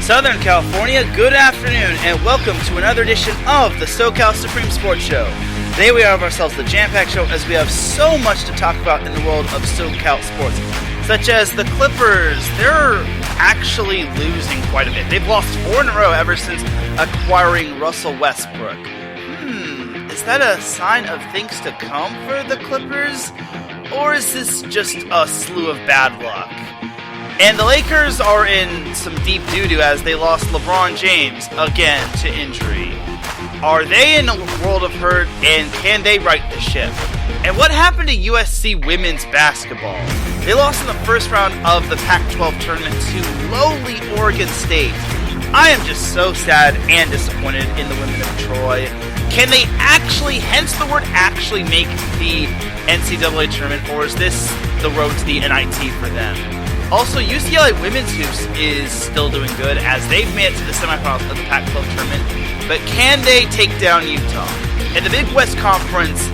Southern California, good afternoon, and welcome to another edition of the SoCal Supreme Sports Show. Today we have ourselves the jam-packed show as we have so much to talk about in the world of SoCal sports, such as the Clippers. They're actually losing quite a bit. They've lost 4 in a row ever since acquiring Russell Westbrook. Is that a sign of things to come for the Clippers? Or is this just a slew of bad luck? And the Lakers are in some deep doo-doo as they lost LeBron James again to injury. Are they in a world of hurt, and can they right the ship? And what happened to USC women's basketball? They lost in the first round of the Pac-12 Tournament to lowly Oregon State. I am just so sad and disappointed in the women of Troy. Can they actually, hence the word actually, make the NCAA Tournament, or is this the road to the NIT for them? Also, UCLA women's hoops is still doing good as they've made it to the semifinals of the Pac-12 Tournament, but can they take down Utah? And the Big West Conference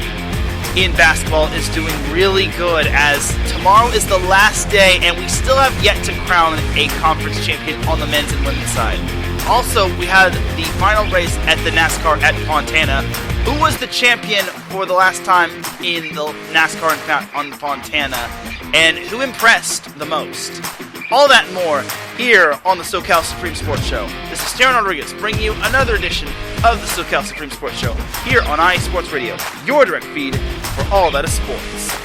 in basketball is doing really good as tomorrow is the last day and we still have yet to crown a conference champion on the men's and women's side. Also, we had the final race at the Nascar at Fontana. Who was the champion for the last time in the NASCAR on Fontana? And who impressed the most? All that and more here on the SoCal Supreme Sports Show. This is Teran Rodriguez bringing you another edition of the SoCal Supreme Sports Show here on IE Sports Radio, your direct feed for all that is sports.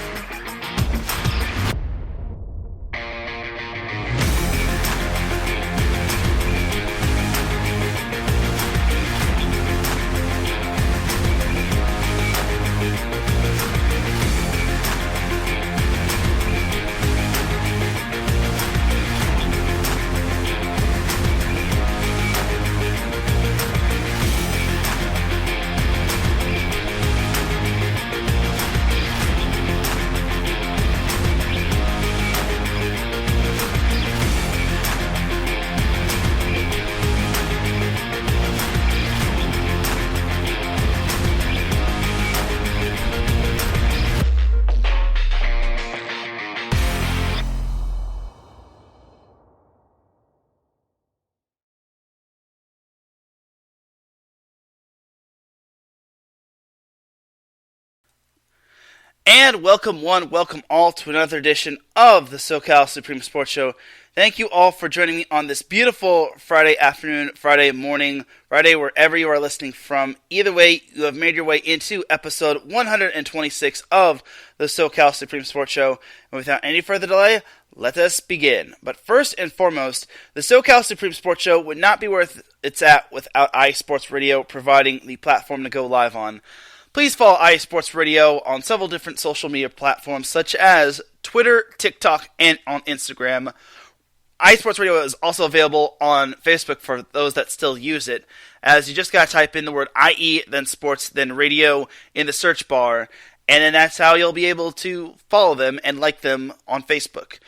And welcome one, welcome all to another edition of the SoCal Supreme Sports Show. Thank you all for joining me on this beautiful Friday afternoon, Friday morning, Friday wherever you are listening from. Either way, you have made your way into episode 126 of the SoCal Supreme Sports Show. And without any further delay, let us begin. But first and foremost, the SoCal Supreme Sports Show would not be where it's at without iSports Radio providing the platform to go live on. Please follow IE Sports Radio on several different social media platforms such as Twitter, TikTok, and on Instagram. IE Sports Radio is also available on Facebook for those that still use it, as you just gotta type in the word IE, then sports, then radio in the search bar, and then that's how you'll be able to follow them and like them on Facebook.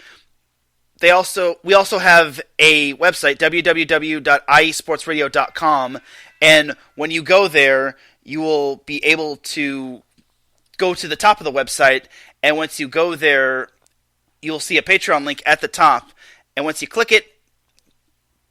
We also have a website, www.iesportsradio.com, and when you go there, you will be able to go to the top of the website, and once you go there, you'll see a Patreon link at the top, and once you click it,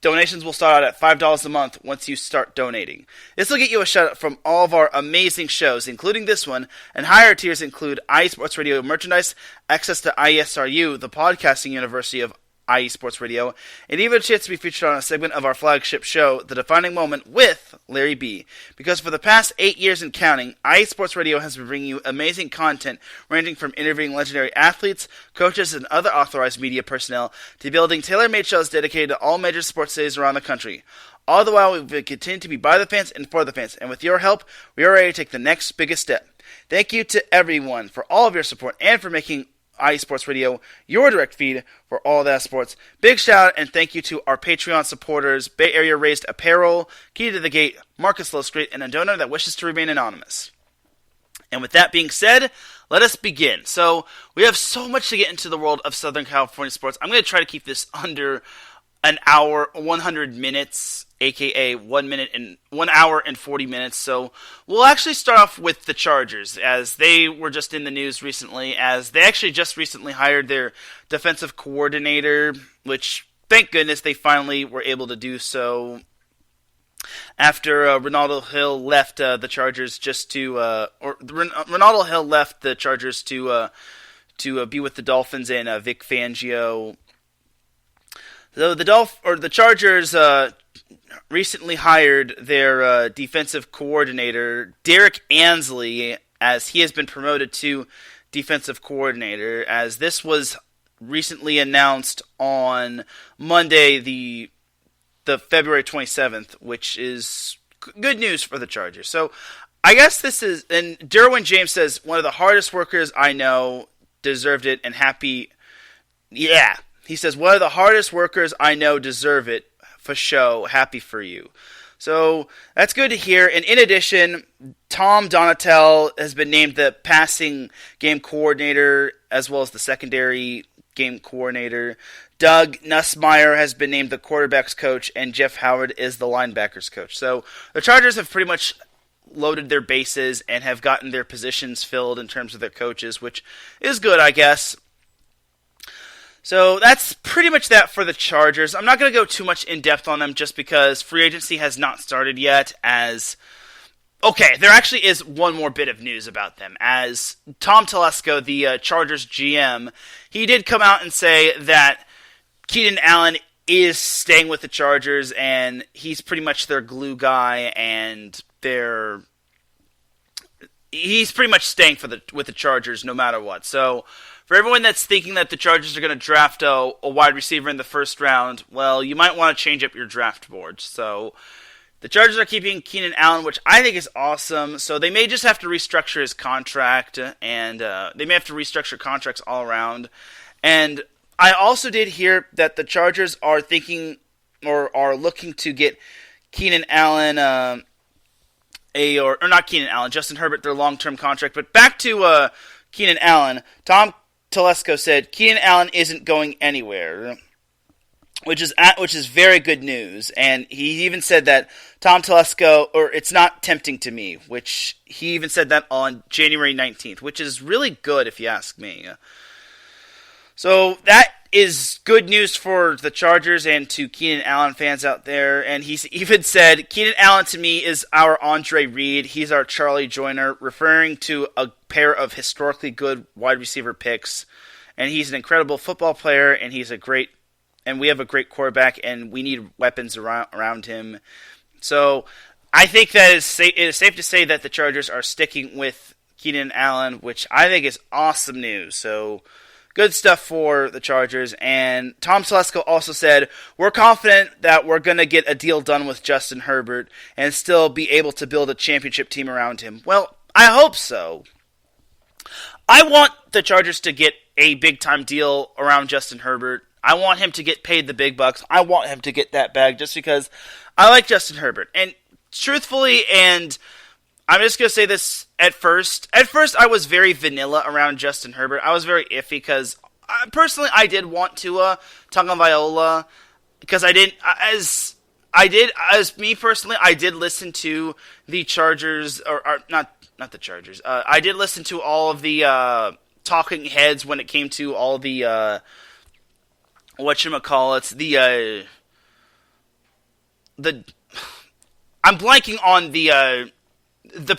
donations will start out at $5 a month once you start donating. This will get you a shout-out from all of our amazing shows, including this one, and higher tiers include IE Sports Radio merchandise, access to ISRU, the podcasting university of IE Sports Radio, and even a chance to be featured on a segment of our flagship show, The Defining Moment with Larry B. Because for the past 8 years and counting, IE Sports Radio has been bringing you amazing content ranging from interviewing legendary athletes, coaches, and other authorized media personnel to building tailor-made shows dedicated to all major sports cities around the country. All the while, we've continued to be by the fans and for the fans, and with your help, we are ready to take the next biggest step. Thank you to everyone for all of your support and for making IE Sports Radio, your direct feed for all that sports. Big shout out and thank you to our Patreon supporters, Bay Area Raised Apparel, Key to the Gate, Marcus Low Street, and a donor that wishes to remain anonymous. And with that being said, let us begin. So, we have so much to get into the world of Southern California sports. I'm going to try to keep this under an hour, 100 minutes, aka 1 hour and 40 minutes. So we'll actually start off with the Chargers, as they were just in the news recently, as they actually just recently hired their defensive coordinator, which thank goodness they finally were able to do so after Ronaldo Hill left the Chargers Ronaldo Hill left the Chargers to be with the Dolphins and Vic Fangio. So the Chargers recently hired their defensive coordinator, Derek Ansley, as he has been promoted to defensive coordinator, as this was recently announced on Monday, the February 27th, which is good news for the Chargers. So I guess this is, and Derwin James says, one of the hardest workers I know, deserved it, and happy. Yeah, he says, one of the hardest workers I know deserve it, for show, happy for you. So that's good to hear. And in addition, Tom Donatel has been named the passing game coordinator as well as the secondary game coordinator. Doug Nussmeier has been named the quarterback's coach, and Jeff Howard is the linebackers coach. So the Chargers have pretty much loaded their bases and have gotten their positions filled in terms of their coaches, which is good, I guess. So that's pretty much that for the Chargers. I'm not going to go too much in depth on them just because free agency has not started yet. Okay, there actually is one more bit of news about them. As Tom Telesco, the Chargers GM, he did come out and say that Keenan Allen is staying with the Chargers, and he's pretty much their glue guy, and he's pretty much staying with the Chargers no matter what. So for everyone that's thinking that the Chargers are going to draft a wide receiver in the first round, well, you might want to change up your draft board. So the Chargers are keeping Keenan Allen, which I think is awesome. So they may just have to restructure his contract, and they may have to restructure contracts all around. And I also did hear that the Chargers are thinking or are looking to get Keenan Allen, not Keenan Allen, Justin Herbert, their long-term contract. But back to Keenan Allen, Tom Telesco said Keenan Allen isn't going anywhere, which is very good news. And he even said that Tom Telesco, or it's not tempting to me, which he even said that on January 19th, which is really good if you ask me. So that is good news for the Chargers and to Keenan Allen fans out there. And he's even said, Keenan Allen to me is our Andre Reed. He's our Charlie Joyner, referring to a pair of historically good wide receiver picks. And he's an incredible football player, and we have a great quarterback, and we need weapons around him. So I think that it is safe to say that the Chargers are sticking with Keenan Allen, which I think is awesome news. So good stuff for the Chargers. And Tom Telesco also said, we're confident that we're going to get a deal done with Justin Herbert and still be able to build a championship team around him. Well, I hope so. I want the Chargers to get a big-time deal around Justin Herbert. I want him to get paid the big bucks. I want him to get that bag just because I like Justin Herbert. And truthfully, and I'm just going to say this at first I was very vanilla around Justin Herbert. I was very iffy because personally I did want Tua Tagovailoa because I did listen to the Chargers, or not the Chargers. I did listen to all of the talking heads when it came to all the I'm blanking on the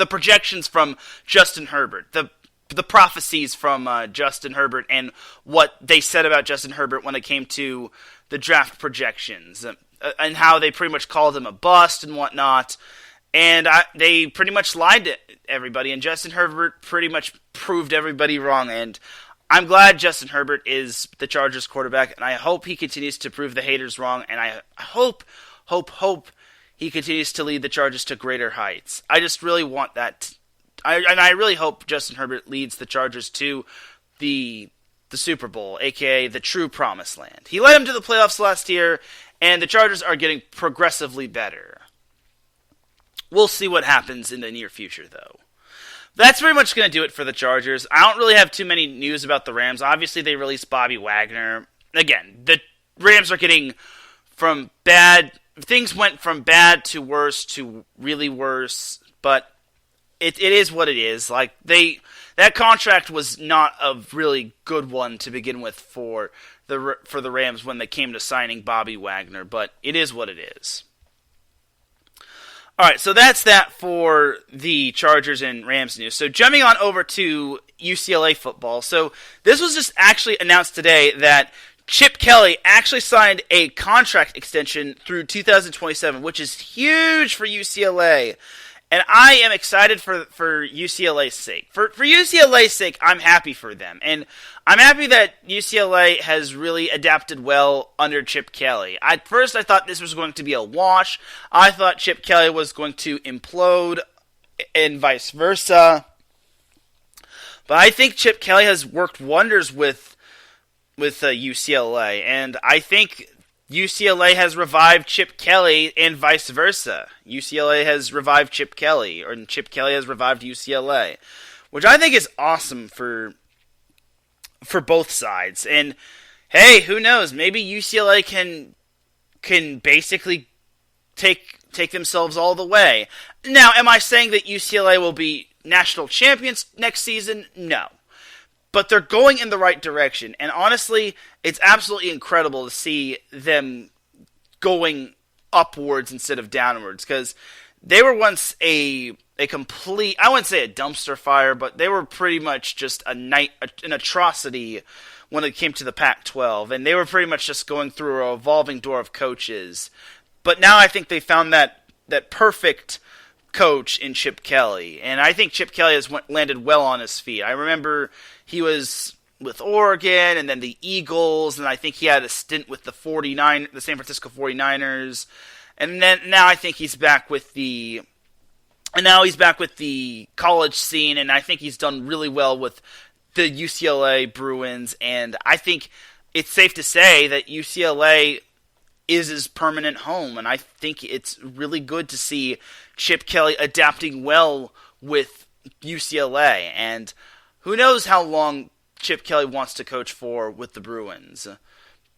projections from Justin Herbert, the prophecies from Justin Herbert, and what they said about Justin Herbert when it came to the draft projections, and how they pretty much called him a bust and whatnot. And they pretty much lied to everybody, and Justin Herbert pretty much proved everybody wrong. And I'm glad Justin Herbert is the Chargers quarterback, and I hope he continues to prove the haters wrong, and I hope he continues to lead the Chargers to greater heights. I just really want that. I really hope Justin Herbert leads the Chargers to the Super Bowl, a.k.a. the true promised land. He led them to the playoffs last year, and the Chargers are getting progressively better. We'll see what happens in the near future, though. That's pretty much going to do it for the Chargers. I don't really have too many news about the Rams. Obviously, they released Bobby Wagner. Again, the Rams are getting from bad. Things went from bad to worse to really worse, but it is what it is. Like that contract was not a really good one to begin with for for the Rams when they came to signing Bobby Wagner, but it is what it is. All right, so that's that for the Chargers and Rams news. So jumping on over to UCLA football. So this was just actually announced today that Chip Kelly actually signed a contract extension through 2027, which is huge for UCLA. And I am excited for UCLA's sake. For UCLA's sake, I'm happy for them. And I'm happy that UCLA has really adapted well under Chip Kelly. At first, I thought this was going to be a wash. I thought Chip Kelly was going to implode and vice versa. But I think Chip Kelly has worked wonders with UCLA. And I think UCLA has revived Chip Kelly and vice versa. UCLA has revived Chip Kelly, or Chip Kelly has revived UCLA, which I think is awesome for both sides. And hey, who knows? Maybe UCLA can basically take themselves all the way. Now, am I saying that UCLA will be national champions next season? No. But they're going in the right direction. And honestly, it's absolutely incredible to see them going upwards instead of downwards. Because they were once a complete, I wouldn't say a dumpster fire, but they were pretty much just an atrocity when it came to the Pac-12. And they were pretty much just going through a revolving door of coaches. But now I think they found that perfect coach in Chip Kelly. And I think Chip Kelly has landed well on his feet. I remember he was with Oregon and then the Eagles, and I think he had a stint with the San Francisco 49ers. And then now I think he's back with the college scene, and I think he's done really well with the UCLA Bruins, and I think it's safe to say that UCLA is his permanent home, and I think it's really good to see Chip Kelly adapting well with UCLA, and who knows how long Chip Kelly wants to coach for with the Bruins.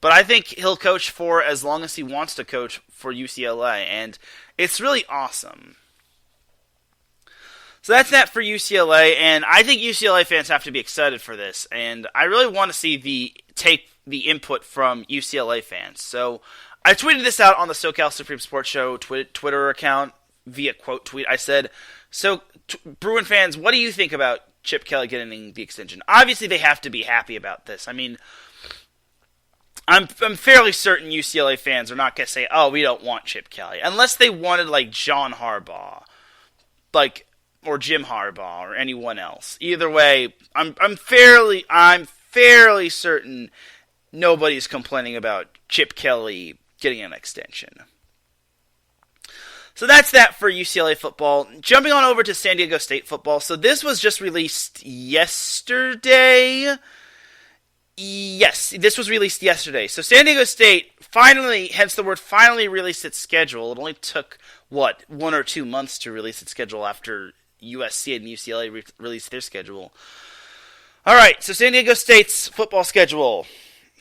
But I think he'll coach for as long as he wants to coach for UCLA, and it's really awesome. So that's that for UCLA, and I think UCLA fans have to be excited for this, and I really want to see take the input from UCLA fans. So I tweeted this out on the SoCal Supreme Sports Show Twitter account via quote tweet. I said, Bruin fans, what do you think about Chip Kelly getting the extension? Obviously, they have to be happy about this. I mean, I'm fairly certain UCLA fans are not going to say, oh, we don't want Chip Kelly. Unless they wanted, like, John Harbaugh. Or Jim Harbaugh, or anyone else. Either way, I'm fairly certain nobody's complaining about Chip Kelly getting an extension. So that's that for UCLA football. Jumping on over to San Diego State football. So this was just released yesterday. Yes, this was released yesterday. So San Diego State finally, hence the word finally, released its schedule. It only took, 1 or 2 months to release its schedule after USC and UCLA released their schedule. Alright, so San Diego State's football schedule.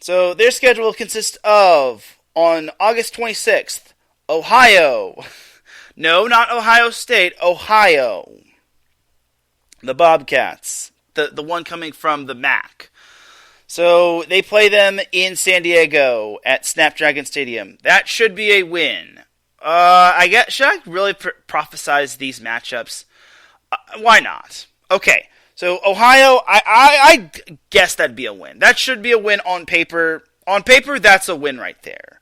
So their schedule consists of, on August 26th, Ohio. No, not Ohio State, Ohio. The Bobcats. The one coming from the MAC. So they play them in San Diego at Snapdragon Stadium. That should be a win. Should I really prophesize these matchups? Why not? Okay, so Ohio, I guess that'd be a win. That should be a win on paper. On paper, that's a win right there.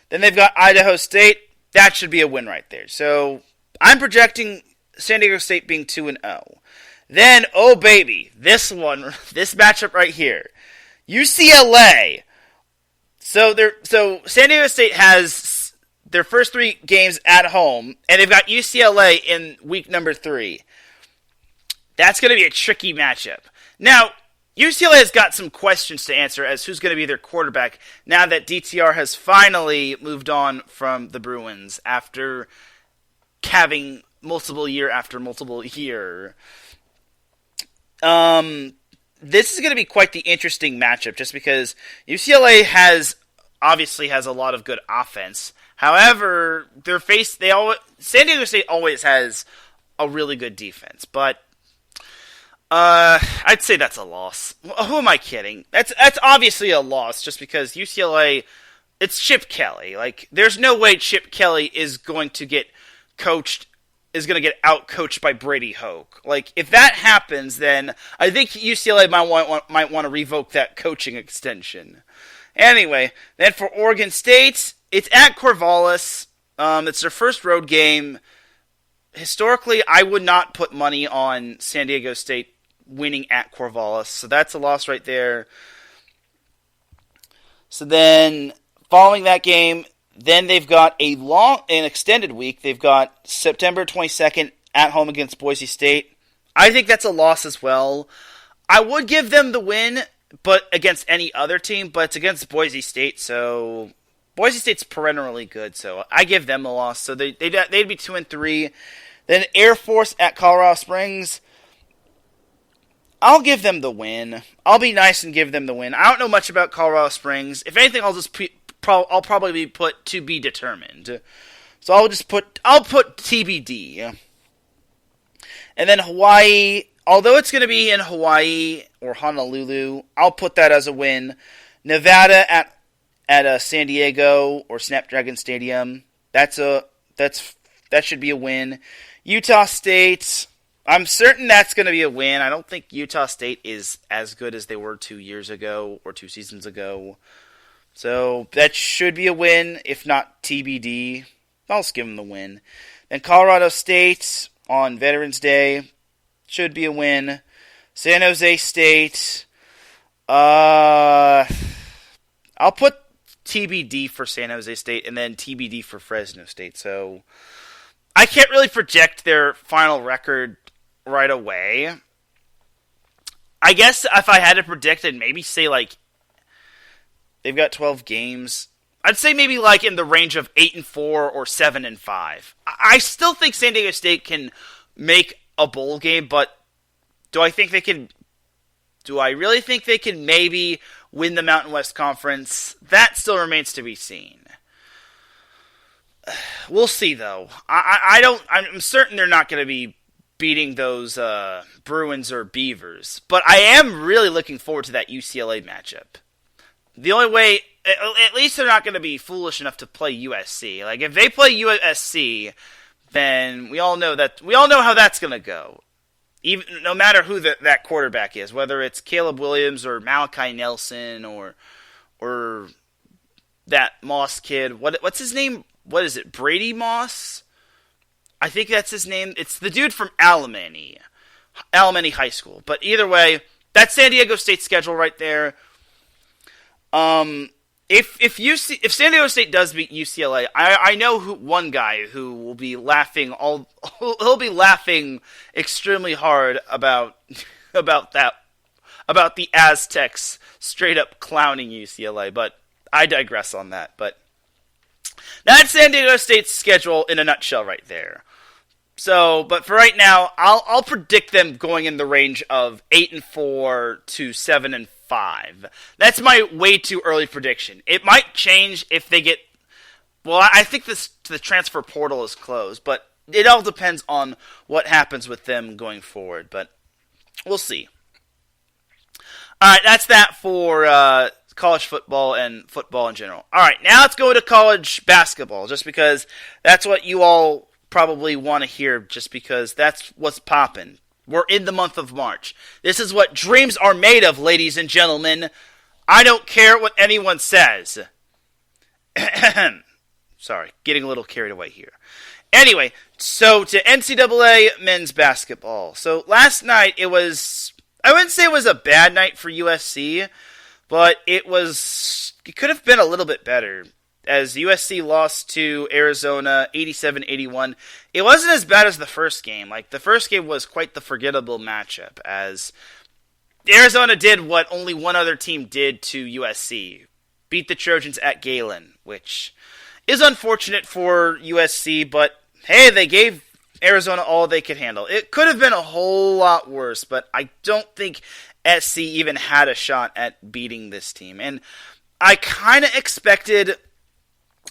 Then they've got Idaho State. That should be a win right there. So I'm projecting San Diego State being 2-0. Then, oh baby, this matchup right here. UCLA. So San Diego State has their first 3 games at home, and they've got UCLA in week number 3. That's going to be a tricky matchup. Now, UCLA has got some questions to answer as who's going to be their quarterback now that DTR has finally moved on from the Bruins after having multiple year after multiple year. This is going to be quite the interesting matchup just because UCLA obviously has a lot of good offense. However, San Diego State always has a really good defense, but I'd say that's a loss. Who am I kidding? That's obviously a loss just because UCLA, it's Chip Kelly. Like, there's no way Chip Kelly is going to get out-coached by Brady Hoke. Like, if that happens, then I think UCLA might want to revoke that coaching extension. Anyway, then for Oregon State, it's at Corvallis. It's their first road game. Historically, I would not put money on San Diego State winning at Corvallis, so that's a loss right there. So then, following that game, then they've got an extended week. They've got September 22nd at home against Boise State. I think that's a loss as well. I would give them the win, but against any other team, but it's against Boise State, so Boise State's perennially good, so I give them a loss. So they'd be 2-3. Then Air Force at Colorado Springs. I'll give them the win. I'll be nice and give them the win. I don't know much about Colorado Springs. If anything, I'll probably put to be determined. So I'll put TBD. And then Hawaii, although it's going to be in Hawaii or Honolulu, I'll put that as a win. Nevada at San Diego or Snapdragon Stadium, that should be a win. Utah State, I'm certain that's going to be a win. I don't think Utah State is as good as they were 2 years ago or 2 seasons ago. So that should be a win, if not TBD. I'll just give them the win. Then Colorado State on Veterans Day should be a win. San Jose State, I'll put TBD for San Jose State and then TBD for Fresno State. So I can't really project their final record right away. I guess if I had to predict, I'd maybe say like they've got 12 games. I'd say maybe like in the range of 8-4 or 7-5. I still think San Diego State can make a bowl game, but do I really think they can maybe win the Mountain West Conference? That still remains to be seen. We'll see, though. I'm certain they're not going to be beating those Bruins or Beavers, but I am really looking forward to that UCLA matchup. The only way, at least they're not going to be foolish enough to play USC. Like, if they play USC, then we all know how that's going to go. Even no matter who that quarterback is, whether it's Caleb Williams or Malachi Nelson or that Moss kid. What's his name? What is it? Brady Moss? I think that's his name. It's the dude from Alamany High School. But either way, that's San Diego State's schedule right there. If San Diego State does beat UCLA, I know one guy who will be laughing he'll be laughing extremely hard about the Aztecs straight up clowning UCLA, but I digress on that. But that's San Diego State's schedule in a nutshell right there. So, but for right now, I'll predict them going in the range of 8-4 to 7-5. That's my way too early prediction. It might change if they get. Well, I think the transfer portal is closed, but it all depends on what happens with them going forward. But we'll see. All right, that's that for college football and football in general. All right, now let's go to college basketball, just because that's what you all probably want to hear, just because that's what's popping. We're in the month of March. This is what dreams are made of, ladies and gentlemen. I don't care what anyone says. Sorry, getting a little carried away here. Anyway, so to NCAA men's basketball. So last night I wouldn't say it was a bad night for USC, but it could have been a little bit better, as USC lost to Arizona 87-81. It wasn't as bad as the first game. Like, the first game was quite the forgettable matchup, as Arizona did what only one other team did to USC. Beat the Trojans at Galen, which is unfortunate for USC, but hey, they gave Arizona all they could handle. It could have been a whole lot worse, but I don't think SC even had a shot at beating this team. And I kind of expected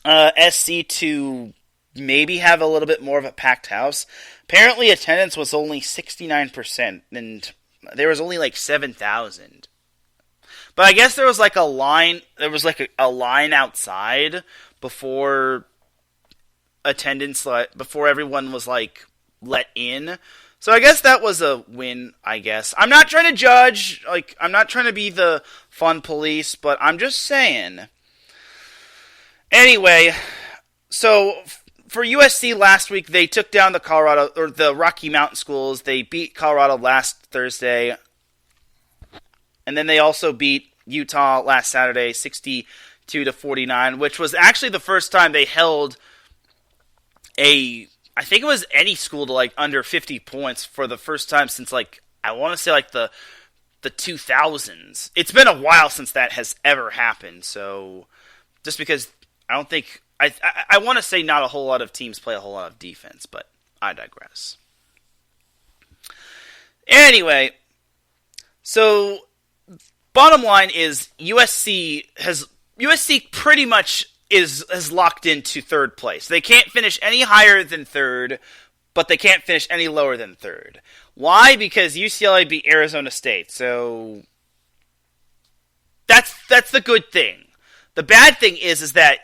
SC to maybe have a little bit more of a packed house. Apparently attendance was only 69%, and there was only like 7,000. But I guess there was like a line. There was like a line outside before attendance, before everyone was like let in. So I guess that was a win. I guess I'm not trying to judge. Like, I'm not trying to be the fun police, but I'm just saying. Anyway, so for USC last week, they took down the Rocky Mountain schools. They beat Colorado last Thursday. And then they also beat Utah last Saturday, 62-49, which was actually the first time they held I think it was any school to like under 50 points for the first time since like, I want to say like the 2000s. It's been a while since that has ever happened. So just because I don't think, I want to say not a whole lot of teams play a whole lot of defense, but I digress. Anyway, so bottom line is USC pretty much is locked into third place. They can't finish any higher than third, but they can't finish any lower than third. Why? Because UCLA beat Arizona State. So that's the good thing. The bad thing is that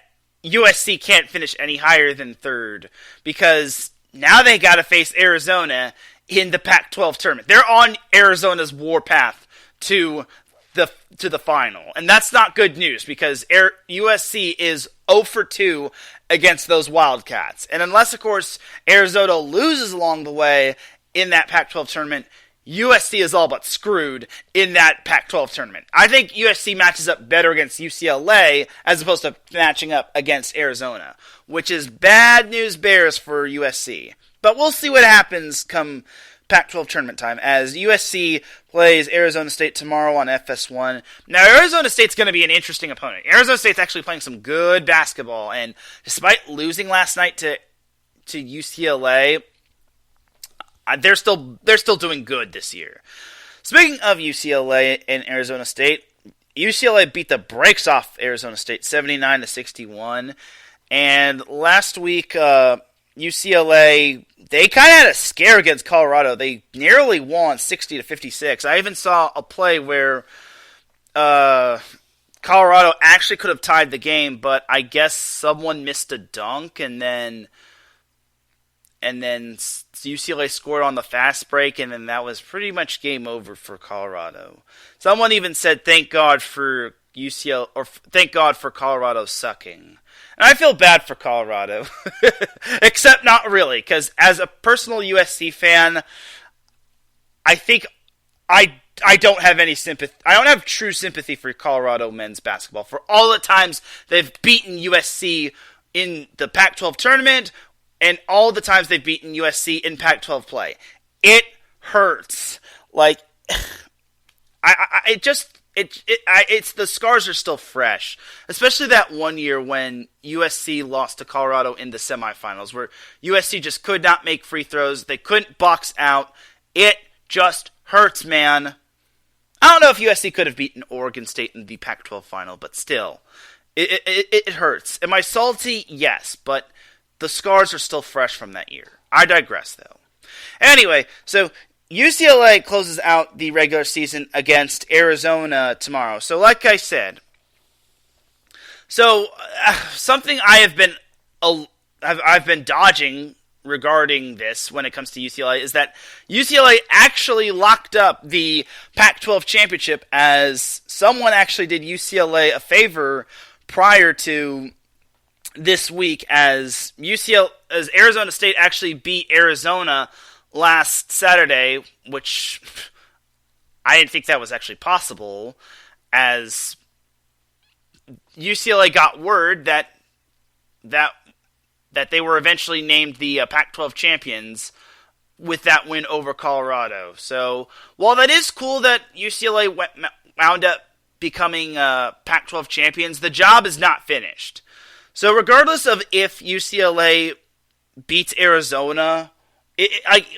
USC can't finish any higher than third because now they got to face Arizona in the Pac-12 tournament. They're on Arizona's warpath to the final. And that's not good news because USC is 0 for 2 against those Wildcats. And unless, of course, Arizona loses along the way in that Pac-12 tournament, USC is all but screwed in that Pac-12 tournament. I think USC matches up better against UCLA as opposed to matching up against Arizona, which is bad news bears for USC. But we'll see what happens come Pac-12 tournament time as USC plays Arizona State tomorrow on FS1. Now, Arizona State's going to be an interesting opponent. Arizona State's actually playing some good basketball, and despite losing last night to UCLA, they're still doing good this year. Speaking of UCLA and Arizona State, UCLA beat the brakes off Arizona State 79-61, and last week UCLA, they kind of had a scare against Colorado. They nearly won 60-56. I even saw a play where Colorado actually could have tied the game, but I guess someone missed a dunk, and then UCLA scored on the fast break, and then that was pretty much game over for Colorado. Someone even said, "Thank God for UCLA," or "Thank God for Colorado sucking." And I feel bad for Colorado, except not really, because as a personal USC fan, I think I don't have any sympathy. I don't have true sympathy for Colorado men's basketball for all the times they've beaten USC in the Pac-12 tournament and all the times they've beaten USC in Pac-12 play. It hurts. Like, it's the scars are still fresh, especially that one year when USC lost to Colorado in the semifinals, where USC just could not make free throws. They couldn't box out. It just hurts, man. I don't know if USC could have beaten Oregon State in the Pac-12 final, but still, it hurts. Am I salty? Yes, but the scars are still fresh from that year. I digress, though. Anyway, so UCLA closes out the regular season against Arizona tomorrow. So, like I said, something I've been dodging regarding this when it comes to UCLA is that UCLA actually locked up the Pac-12 championship, as someone actually did UCLA a favor prior to this week, as Arizona State actually beat Arizona last Saturday, which I didn't think that was actually possible, as UCLA got word that they were eventually named the Pac-12 champions with that win over Colorado. So, while that is cool that UCLA wound up becoming Pac-12 champions, the job is not finished. So, regardless of if UCLA beats Arizona,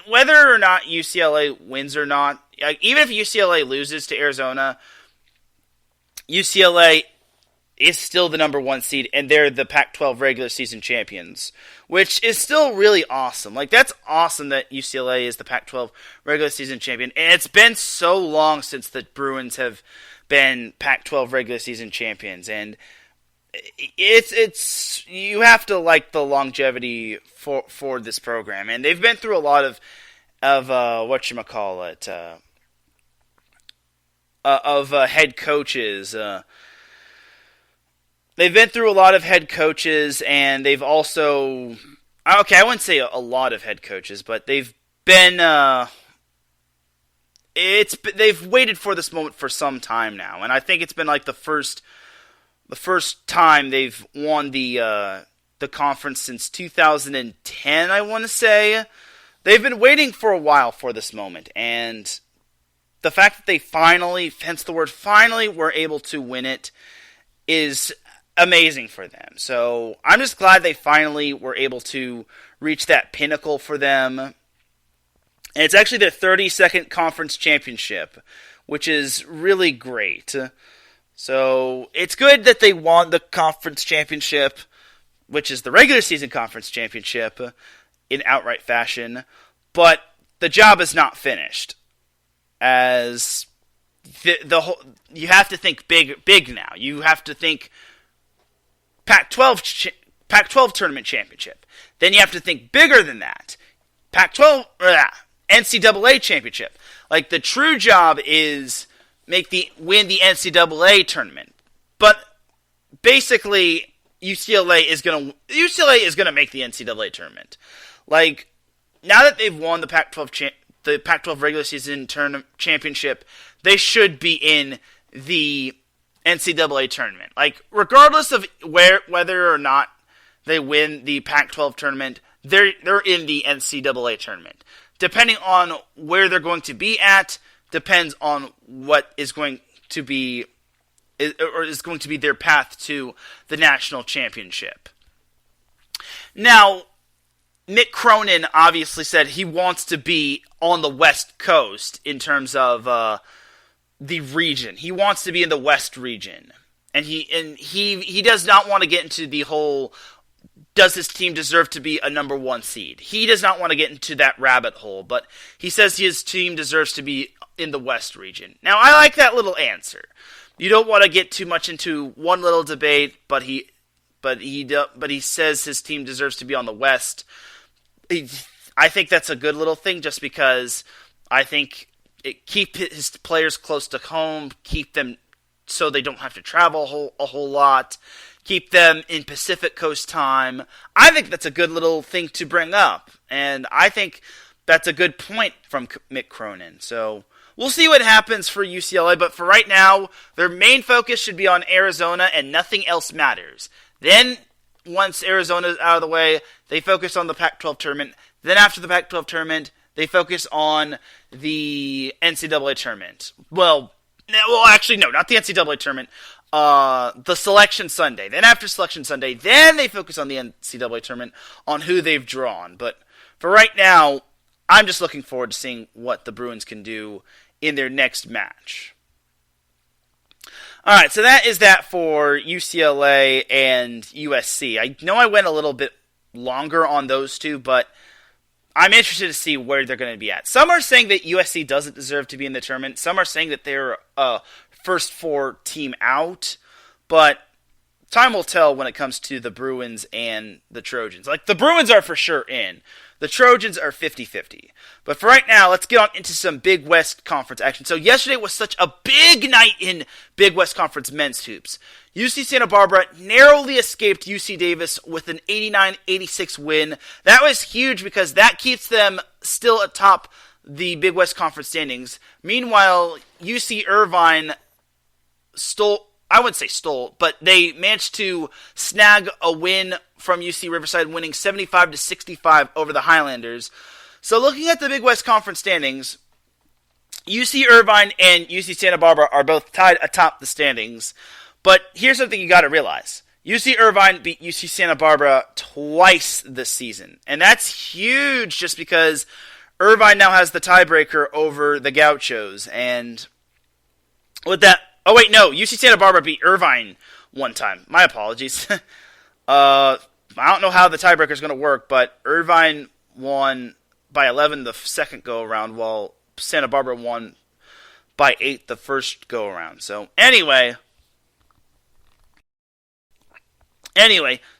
whether or not UCLA wins or not, even if UCLA loses to Arizona, UCLA is still the number 1 seed, and they're the Pac-12 regular season champions, which is still really awesome. Like, that's awesome that UCLA is the Pac-12 regular season champion, and it's been so long since the Bruins have been Pac-12 regular season champions, and it's you have to like the longevity for this program, and they've been through a lot of whatchamacallit, of head coaches. They've been through a lot of head coaches, and they've also, okay, I wouldn't say a lot of head coaches, but they've been, they've waited for this moment for some time now, and I think it's been like the first time they've won the conference since 2010, I want to say. They've been waiting for a while for this moment, and the fact that they finally, hence the word finally, were able to win it is amazing for them. So I'm just glad they finally were able to reach that pinnacle for them. And it's actually their 32nd conference championship, which is really great. So it's good that they won the conference championship, which is the regular season conference championship, in outright fashion. But the job is not finished, as the whole, you have to think big now. You have to think Pac-12 Tournament championship. Then you have to think bigger than that. NCAA championship. Like, the true job is win the NCAA tournament. But basically, UCLA is gonna make the NCAA tournament. Like, now that they've won the Pac-12 regular season championship, they should be in the NCAA tournament. Like, regardless of whether or not they win the Pac-12 tournament, they're in the NCAA tournament. Depending on where they're going to be at, depends on what is going to be their path to the national championship. Now, Mick Cronin obviously said he wants to be on the West Coast in terms of the region. He wants to be in the West region, and he does not want to get into the whole, does his team deserve to be a number 1 seed? He does not want to get into that rabbit hole, but he says his team deserves to be in the West region. Now, I like that little answer. You don't want to get too much into one little debate, but he says his team deserves to be on the West. I think that's a good little thing, just because I think keep his players close to home, keep them so they don't have to travel a whole lot, keep them in Pacific Coast time. I think that's a good little thing to bring up, and I think that's a good point from Mick Cronin. So we'll see what happens for UCLA, but for right now, their main focus should be on Arizona, and nothing else matters. Then, once Arizona's out of the way, they focus on the Pac-12 tournament. Then after the Pac-12 tournament, they focus on the NCAA tournament. Well, actually, no, not the NCAA tournament. The Selection Sunday. Then after Selection Sunday, then they focus on the NCAA tournament, on who they've drawn. But for right now, I'm just looking forward to seeing what the Bruins can do in their next match. Alright, so that is that for UCLA and USC. I know I went a little bit longer on those two, but I'm interested to see where they're going to be at. Some are saying that USC doesn't deserve to be in the tournament. Some are saying that they're a first 4 team out. But time will tell when it comes to the Bruins and the Trojans. Like, the Bruins are for sure in. The Trojans are 50-50. But for right now, let's get on into some Big West Conference action. So yesterday was such a big night in Big West Conference men's hoops. UC Santa Barbara narrowly escaped UC Davis with an 89-86 win. That was huge because that keeps them still atop the Big West Conference standings. Meanwhile, UC Irvine but they managed to snag a win from UC Riverside, winning 75-65 over the Highlanders. So looking at the Big West Conference standings, UC Irvine and UC Santa Barbara are both tied atop the standings. But here's something you got to realize. UC Irvine beat UC Santa Barbara twice this season. And that's huge just because Irvine now has the tiebreaker over the Gauchos. And with that, UC Santa Barbara beat Irvine one time. My apologies. I don't know how the tiebreaker is going to work, but Irvine won by 11 the second go-around, while Santa Barbara won by 8 the first go-around. So, anyway,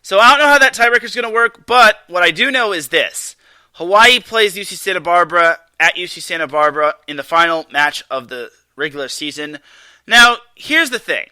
so I don't know how that tiebreaker is going to work, but what I do know is this. Hawaii plays UC Santa Barbara at UC Santa Barbara in the final match of the regular season. Now, here's the thing.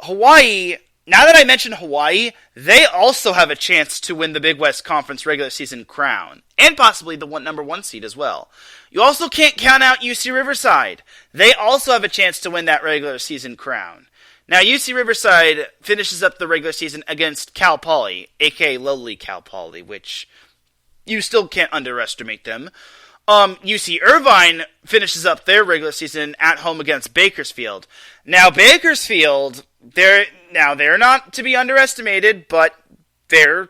Hawaii, now that I mentioned Hawaii, they also have a chance to win the Big West Conference regular season crown, and possibly the number 1 seed as well. You also can't count out UC Riverside. They also have a chance to win that regular season crown. Now, UC Riverside finishes up the regular season against Cal Poly, aka lowly Cal Poly, which you still can't underestimate them. UC Irvine finishes up their regular season at home against Bakersfield. Now, Bakersfield, they're not to be underestimated, but they're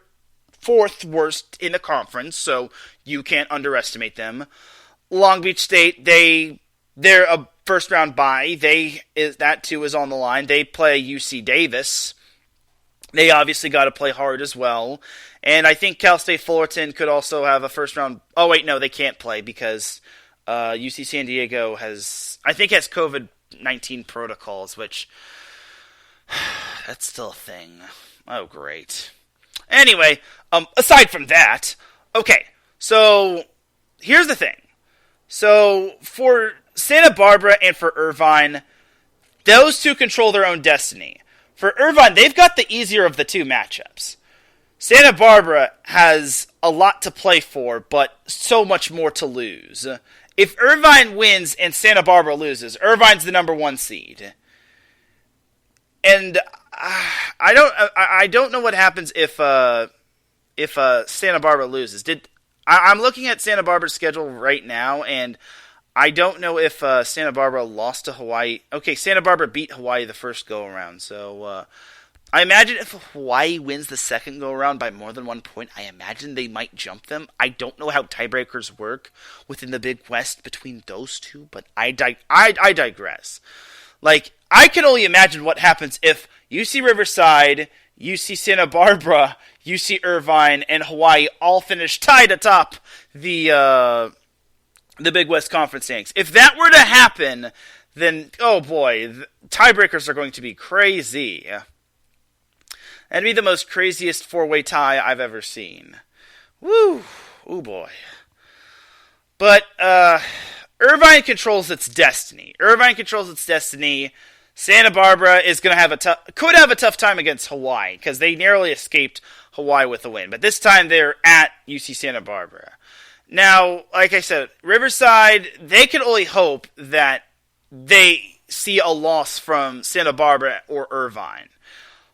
4th worst in the conference, so you can't underestimate them. Long Beach State, they're a first round bye. That too is on the line. They play UC Davis. They obviously got to play hard as well. And I think Cal State Fullerton could also have a first round. Oh wait, no, they can't play because UC San Diego has COVID-19 protocols, which that's still a thing. Oh great. Anyway, aside from that, okay. So here's the thing. So for Santa Barbara and for Irvine, those two control their own destiny. For Irvine, they've got the easier of the two matchups. Santa Barbara has a lot to play for, but so much more to lose. If Irvine wins and Santa Barbara loses, Irvine's the number 1 seed. And I don't know what happens if Santa Barbara loses. I'm looking at Santa Barbara's schedule right now, and I don't know if Santa Barbara lost to Hawaii. Okay, Santa Barbara beat Hawaii the first go-around, so I imagine if Hawaii wins the second go-around by more than 1 point, I imagine they might jump them. I don't know how tiebreakers work within the Big West between those two, but I digress. Like, I can only imagine what happens if UC Riverside, UC Santa Barbara, UC Irvine, and Hawaii all finish tied atop the Big West Conference standings. If that were to happen, then, oh boy, tiebreakers are going to be crazy. That'd be the most craziest 4-way tie I've ever seen. Woo! Oh boy. But, Irvine controls its destiny. Santa Barbara is going to could have a tough time against Hawaii, because they narrowly escaped Hawaii with a win. But this time they're at UC Santa Barbara. Now, like I said, Riverside, they can only hope that they see a loss from Santa Barbara or Irvine.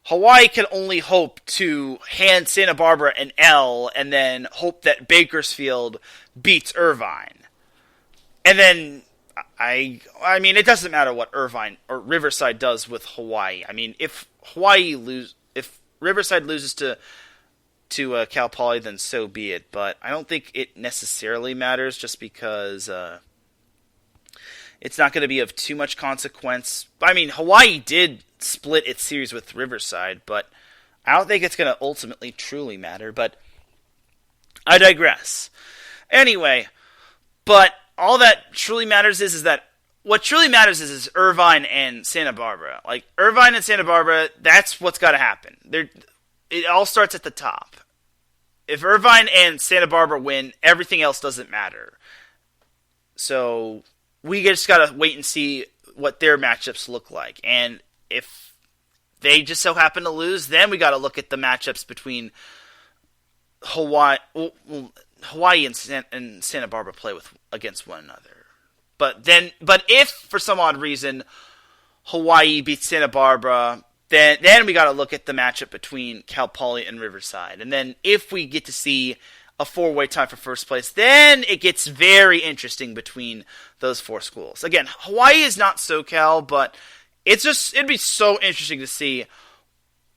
Hawaii can only hope to hand Santa Barbara an L and then hope that Bakersfield beats Irvine. And then, I mean, it doesn't matter what Irvine or Riverside does with Hawaii. I mean, if Riverside loses to Cal Poly, then so be it. But I don't think it necessarily matters, just because it's not going to be of too much consequence. I mean, Hawaii did split its series with Riverside, but I don't think it's going to ultimately truly matter. But I digress. Anyway, but all that truly matters is that what truly matters is Irvine and Santa Barbara. Like, Irvine and Santa Barbara, that's what's got to happen. It all starts at the top. If Irvine and Santa Barbara win, everything else doesn't matter. So we just got to wait and see what their matchups look like. And if they just so happen to lose, then we got to look at the matchups between Hawaii and Santa Barbara play against one another. But if for some odd reason Hawaii beats Santa Barbara, then we got to look at the matchup between Cal Poly and Riverside. And then if we get to see a 4-way tie for first place, then it gets very interesting between those 4 schools. Again, Hawaii is not SoCal, but it'd be so interesting to see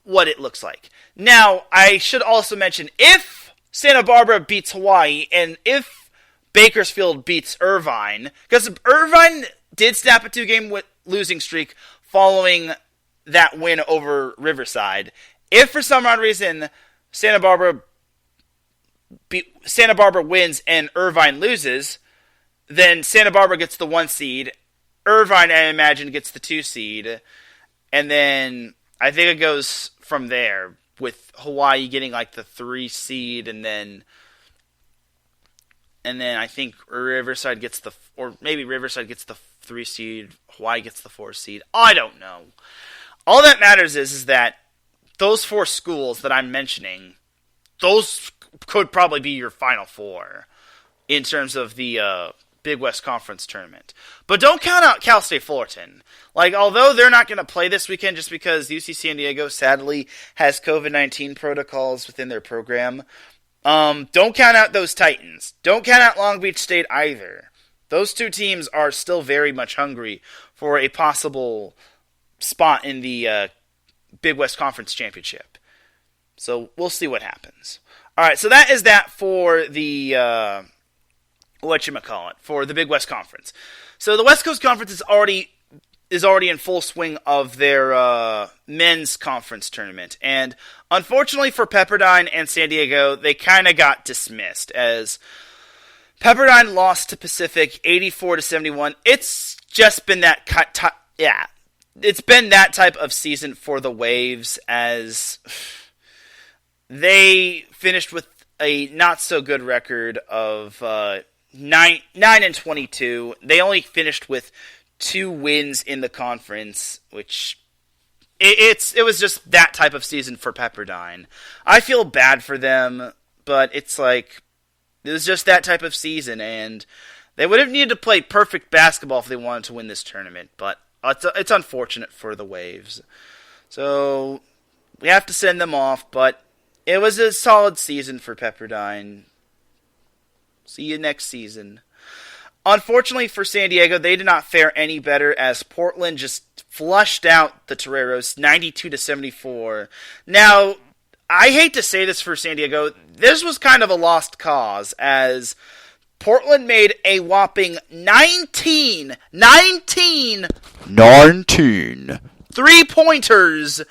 what it looks like. Now, I should also mention, if Santa Barbara beats Hawaii, and if Bakersfield beats Irvine, because Irvine did snap a 2-game losing streak following that win over Riverside. If for some odd reason Santa Barbara wins and Irvine loses, then Santa Barbara gets the 1 seed. Irvine, I imagine, gets the 2 seed. And then I think it goes from there, with Hawaii getting like the 3 seed, and then I think Riverside gets or maybe Riverside gets the 3 seed, Hawaii gets the 4 seed. I don't know. All that matters is that those 4 schools that I'm mentioning, those could probably be your Final Four in terms of the Big West Conference tournament. But don't count out Cal State Fullerton. Like, although they're not going to play this weekend just because UC San Diego sadly has COVID-19 protocols within their program, don't count out those Titans. Don't count out Long Beach State either. Those 2 teams are still very much hungry for a possible spot in the Big West Conference Championship. So we'll see what happens. All right, so that is that for the for the Big West Conference. So the West Coast Conference is already in full swing of their men's conference tournament, and unfortunately for Pepperdine and San Diego, they kind of got dismissed as Pepperdine lost to Pacific 84-71. It's just been that it's been that type of season for the Waves, as they finished with a not so good record of 9-22. They only finished with 2 wins in the conference, which it was just that type of season for Pepperdine. I feel bad for them, but it's like it was just that type of season, and they would have needed to play perfect basketball if they wanted to win this tournament. But it's unfortunate for the Waves, so we have to send them off. But it was a solid season for Pepperdine. See you next season. Unfortunately for San Diego, they did not fare any better as Portland just flushed out the Toreros 92-74. Now, I hate to say this for San Diego, this was kind of a lost cause, as Portland made a whopping 19 3-pointers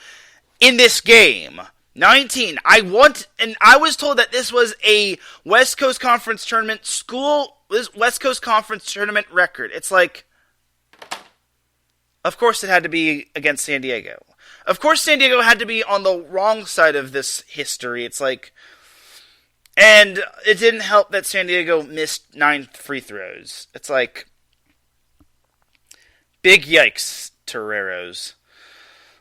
in this game. 19. I was told that this was a West Coast Conference tournament West Coast Conference tournament record. It's like, of course it had to be against San Diego. Of course San Diego had to be on the wrong side of this history. It's like, and it didn't help that San Diego missed 9 free throws. It's like, big yikes, Toreros.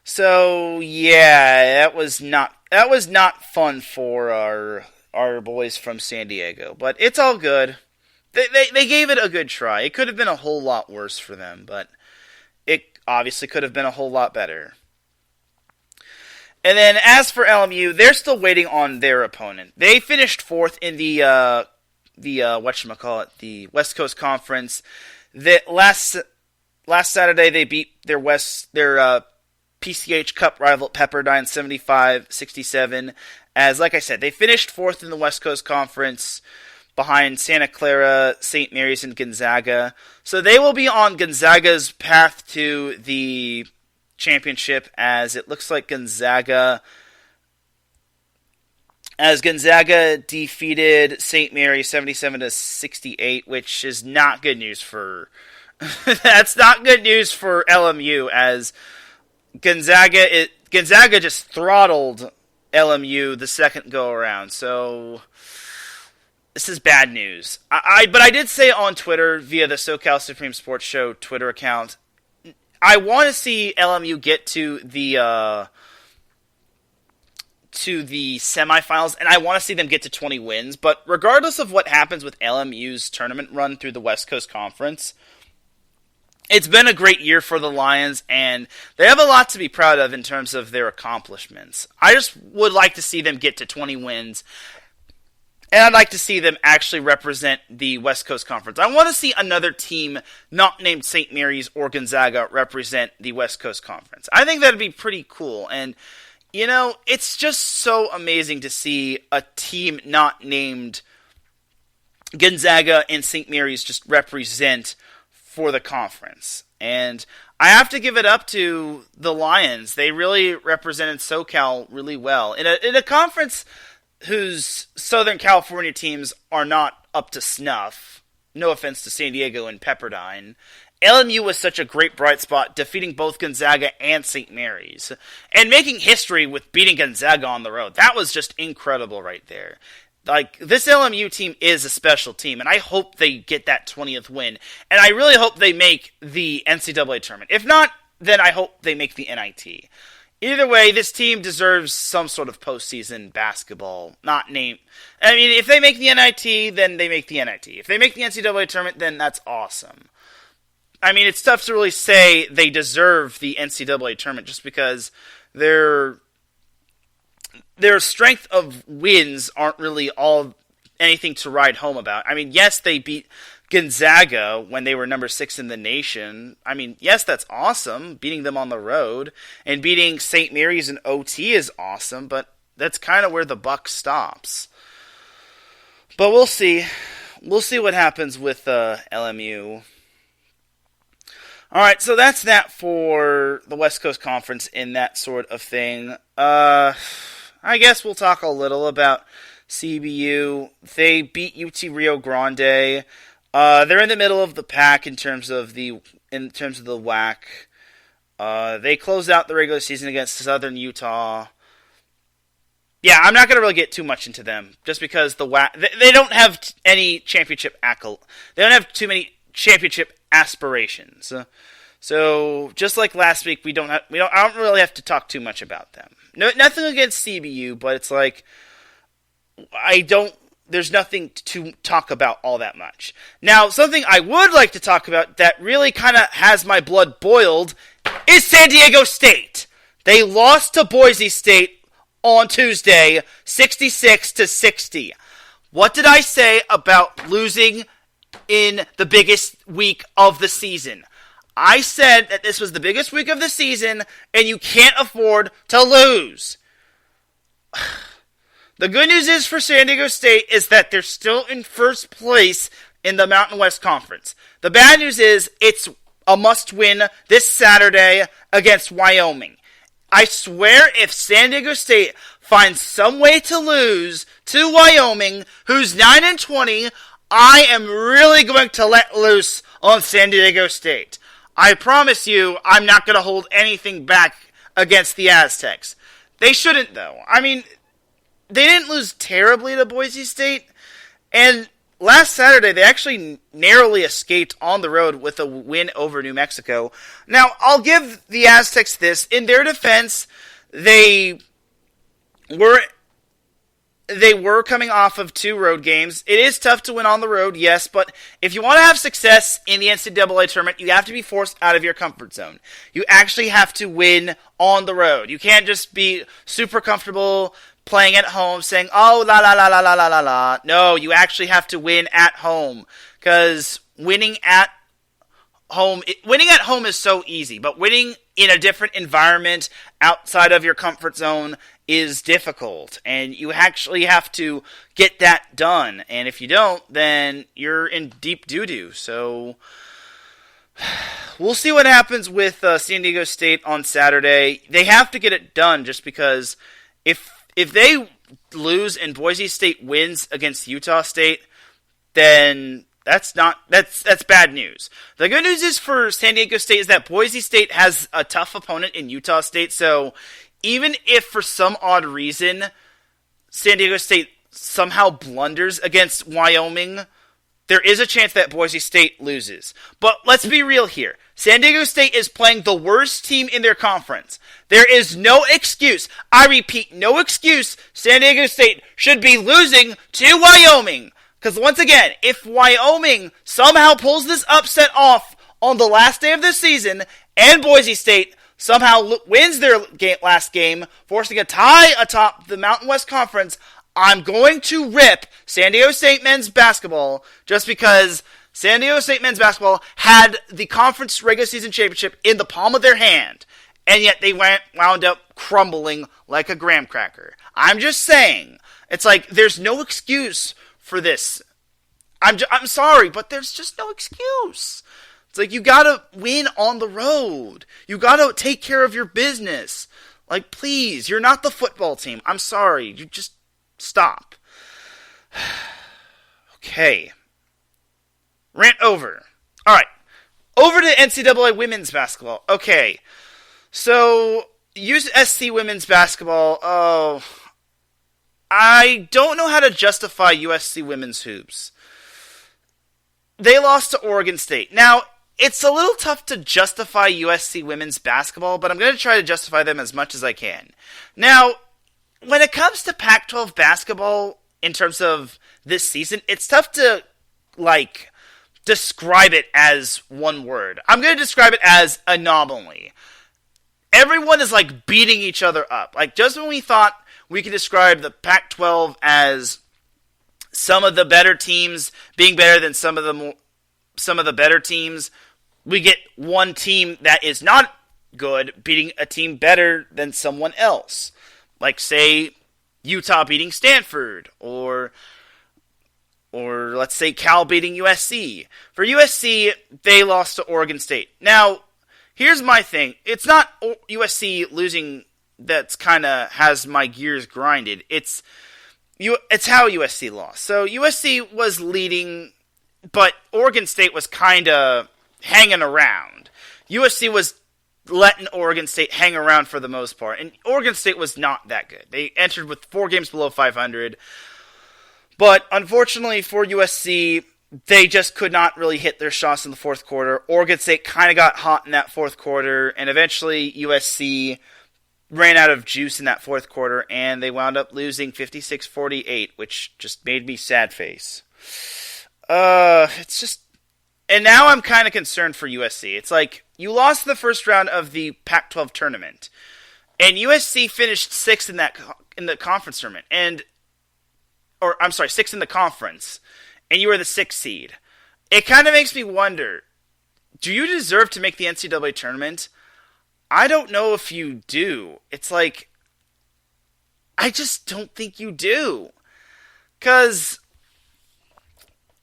So yeah, that was not fun for our boys from San Diego, but it's all good. They gave it a good try. It could have been a whole lot worse for them, but it obviously could have been a whole lot better. And then as for LMU, they're still waiting on their opponent. They finished 4th in the West Coast Conference. Last Saturday they beat their PCH Cup rival Pepperdine 75-67. As like I said, they finished 4th in the West Coast Conference behind Santa Clara, St. Mary's, and Gonzaga. So they will be on Gonzaga's path to the championship, as it looks like Gonzaga defeated St. Mary's 77-68, which is not good news for that's not good news for LMU, as Gonzaga just throttled LMU the second go around. So this is bad news. But I did say on Twitter via the SoCal Supreme Sports Show Twitter account, I want to see LMU get to the semifinals, and I want to see them get to 20 wins. But regardless of what happens with LMU's tournament run through the West Coast Conference, it's been a great year for the Lions, and they have a lot to be proud of in terms of their accomplishments. I just would like to see them get to 20 wins, and I'd like to see them actually represent the West Coast Conference. I want to see another team not named St. Mary's or Gonzaga represent the West Coast Conference. I think that would be pretty cool, and you know, it's just so amazing to see a team not named Gonzaga and St. Mary's just represent for the conference. And I have to give it up to the Lions. They really represented SoCal really well. In a conference whose Southern California teams are not up to snuff, no offense to San Diego and Pepperdine, LMU was such a great bright spot, defeating both Gonzaga and St. Mary's, and making history with beating Gonzaga on the road. That was just incredible right there. Like, this LMU team is a special team, and I hope they get that 20th win, and I really hope they make the NCAA tournament. If not, then I hope they make the NIT. Either way, this team deserves some sort of postseason basketball, not name. I mean, if they make the NIT, then they make the NIT. If they make the NCAA tournament, then that's awesome. I mean, it's tough to really say they deserve the NCAA tournament just because their strength of wins aren't really all anything to write home about. I mean, yes, they beat Gonzaga when they were number 6 in the nation. I mean, yes, that's awesome, beating them on the road. And beating St. Mary's in OT is awesome, but that's kind of where the buck stops. But we'll see. We'll see what happens with LMU. Alright, so that's that for the West Coast Conference and that sort of thing. I guess we'll talk a little about CBU. They beat UT Rio Grande. They're in the middle of the pack in terms of the WAC. They closed out the regular season against Southern Utah. Yeah, I'm not going to really get too much into them, just because the WAC, they don't have any championship They don't have too many championship aspirations. So just like last week, I don't really have to talk too much about them. No, nothing against CBU, but it's like there's nothing to talk about all that much. Now, something I would like to talk about that really kind of has my blood boiled is San Diego State. They lost to Boise State on Tuesday, 66-60. What did I say about losing in the biggest week of the season? I said that this was the biggest week of the season, and you can't afford to lose. The good news is for San Diego State is that they're still in first place in the Mountain West Conference. The bad news is it's a must-win this Saturday against Wyoming. I swear if San Diego State finds some way to lose to Wyoming, who's 9-20, I am really going to let loose on San Diego State. I promise you, I'm not going to hold anything back against the Aztecs. They shouldn't, though. I mean, they didn't lose terribly to Boise State, and last Saturday they actually narrowly escaped on the road with a win over New Mexico. Now, I'll give the Aztecs this. In their defense, they were coming off of 2 road games. It is tough to win on the road, yes, but if you want to have success in the NCAA tournament, you have to be forced out of your comfort zone. You actually have to win on the road. You can't just be super comfortable playing at home saying, oh, la la la la la la la la. No, you actually have to win at home, because winning at home is so easy, but winning in a different environment outside of your comfort zone is difficult, and you actually have to get that done. And if you don't, then you're in deep doo-doo. So we'll see what happens with San Diego State on Saturday. They have to get it done, just because if they lose and Boise State wins against Utah State, then that's bad news. The good news is for San Diego State is that Boise State has a tough opponent in Utah State, so even if for some odd reason San Diego State somehow blunders against Wyoming, there is a chance that Boise State loses. But let's be real here. San Diego State is playing the worst team in their conference. There is no excuse. I repeat, no excuse. San Diego State should be losing to Wyoming. Because once again, if Wyoming somehow pulls this upset off on the last day of the season, and Boise State somehow wins their last game, forcing a tie atop the Mountain West Conference, I'm going to rip San Diego State men's basketball, just because San Diego State men's basketball had the conference regular season championship in the palm of their hand, and yet they wound up crumbling like a graham cracker. I'm just saying, it's like, there's no excuse for this. I'm sorry, but there's just no excuse. It's It's like, you gotta win on the road. You gotta take care of your business. Like, please, you're not the football team. I'm sorry. You just stop. Okay. Rant over. Alright. Over to NCAA women's basketball. Okay. So, USC women's basketball, I don't know how to justify USC women's hoops. They lost to Oregon State. Now, it's a little tough to justify USC women's basketball, but I'm going to try to justify them as much as I can. Now, when it comes to Pac-12 basketball, in terms of this season, it's tough to, describe it as one word. I'm going to describe it as anomaly. Everyone is, beating each other up. Just when we thought we could describe the Pac-12 as some of the better teams being better than some of the better teams, we get one team that is not good beating a team better than someone else. Like, say, Utah beating Stanford, or let's say Cal beating USC. For USC, they lost to Oregon State. Now, here's my thing. It's not USC losing that's kind of has my gears grinded. It's how USC lost. So USC was leading, but Oregon State was kind of hanging around. USC was letting Oregon State hang around for the most part, and Oregon State was not that good. They entered with 4 games below 500, but unfortunately for USC, they just could not really hit their shots in the fourth quarter. Oregon State kind of got hot in that fourth quarter, and eventually USC ran out of juice in that fourth quarter, and they wound up losing 56-48, which just made me sad face. It's just... And now I'm kind of concerned for USC. It's like, you lost the first round of the Pac-12 tournament, and USC finished 6th in the conference tournament, sixth in the conference, and you were the 6th seed. It kind of makes me wonder, do you deserve to make the NCAA tournament? I don't know if you do. It's like, I just don't think you do. Because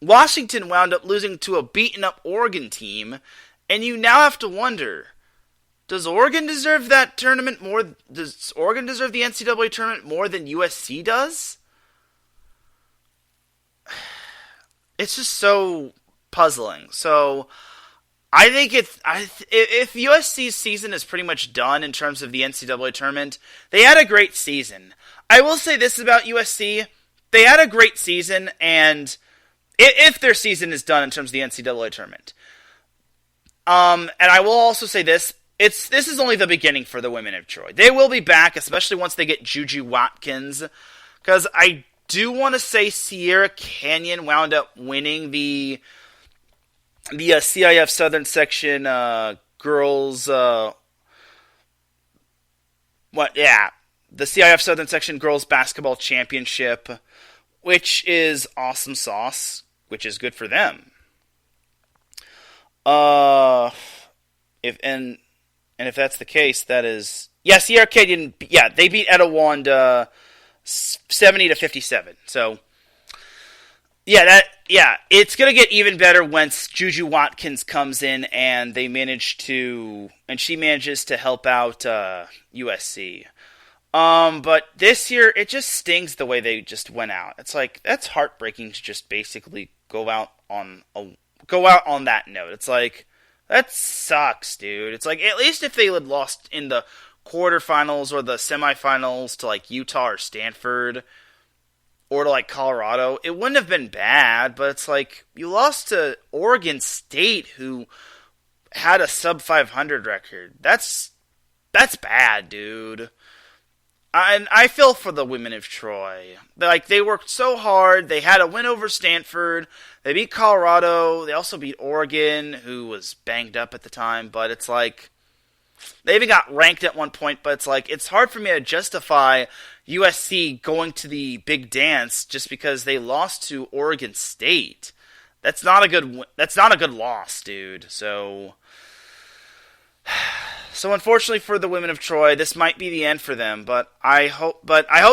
Washington wound up losing to a beaten-up Oregon team, and you now have to wonder, does Oregon deserve that tournament more? Does Oregon deserve the NCAA tournament more than USC does? It's just so puzzling. So I think if USC's season is pretty much done in terms of the NCAA tournament, they had a great season. I will say this about USC. They had a great season, and if their season is done in terms of the NCAA tournament. And I will also say this. This is only the beginning for the women of Troy. They will be back, especially once they get Juju Watkins. Because I do want to say Sierra Canyon wound up winning the CIF Southern Section girls... the CIF Southern Section girls basketball championship, which is awesome sauce, which is good for them. If that's the case, that is... Yeah, Sierra Canyon, they beat Etowanda 70-57. So, it's going to get even better once Juju Watkins comes in and she manages to help out USC. But this year, it just stings the way they just went out. It's like, that's heartbreaking to just basically go out on that note. It's like, that sucks, dude. It's like, at least if they had lost in the quarterfinals or the semifinals to Utah or Stanford or to Colorado, it wouldn't have been bad, but it's like, you lost to Oregon State, who had a sub 500 record. That's bad, dude. And I feel for the women of Troy. They worked so hard. They had a win over Stanford. They beat Colorado. They also beat Oregon, who was banged up at the time. But it's like, they even got ranked at one point. But it's like, it's hard for me to justify USC going to the big dance just because they lost to Oregon State. That's not a good loss, dude. So unfortunately for the women of Troy, this might be the end for them, but I hope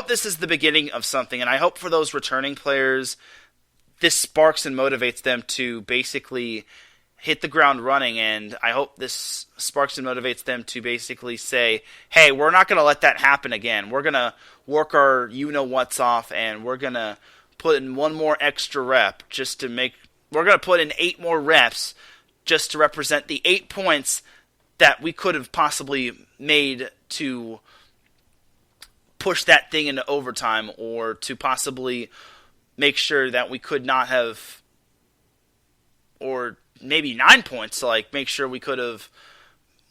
this is the beginning of something, and I hope for those returning players, this sparks and motivates them to basically hit the ground running, and I hope this sparks and motivates them to basically say, hey, we're not going to let that happen again. We're going to work our you-know-whats off, and we're going to put in one more extra rep just to make – we're going to put in 8 more reps just to represent the 8 points that we could have possibly made to push that thing into overtime, or to possibly make sure that we could not have – or – maybe 9 points to make sure we could have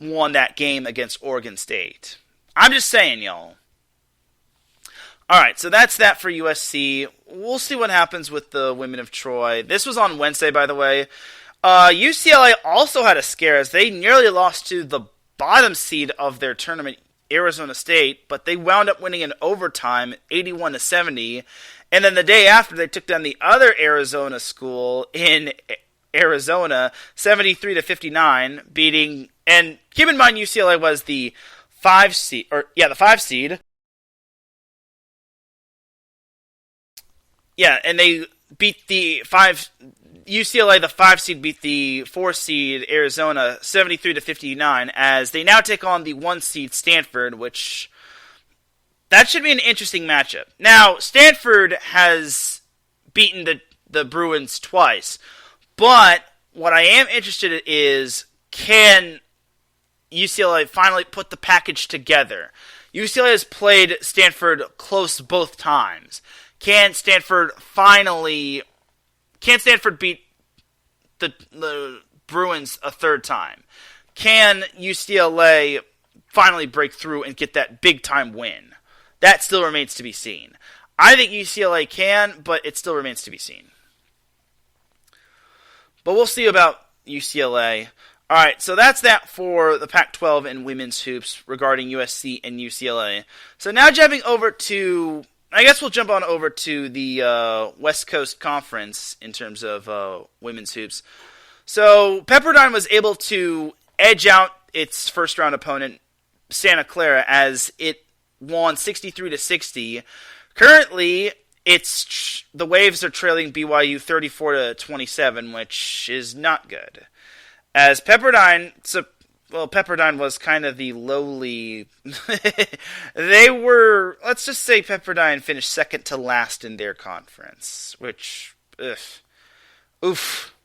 won that game against Oregon State. I'm just saying, y'all. Alright, so that's that for USC. We'll see what happens with the women of Troy. This was on Wednesday, by the way. UCLA also had a scare as they nearly lost to the bottom seed of their tournament, Arizona State, but they wound up winning in overtime, 81-70. And then the day after, they took down the other Arizona school in Arizona, 73-59, beating, and keep in mind UCLA was the 5 seed, the 5 seed. Yeah, and they beat the 5, UCLA, the 5 seed, beat the 4 seed Arizona, 73-59, as they now take on the 1 seed Stanford, which, that should be an interesting matchup. Now, Stanford has beaten the Bruins twice, but what I am interested in is, can UCLA finally put the package together? UCLA has played Stanford close both times. Can Stanford beat the Bruins a third time? Can UCLA finally break through and get that big-time win? That still remains to be seen. I think UCLA can, but it still remains to be seen. But we'll see about UCLA. Alright, so that's that for the Pac-12 and women's hoops regarding USC and UCLA. So now jumping over to, I guess we'll jump on over to the West Coast Conference in terms of women's hoops. So Pepperdine was able to edge out its first round opponent, Santa Clara, as it won 63-60. Currently, the Waves are trailing BYU 34-27, which is not good. As Pepperdine was kind of the lowly. Let's just say Pepperdine finished second to last in their conference, which, oof.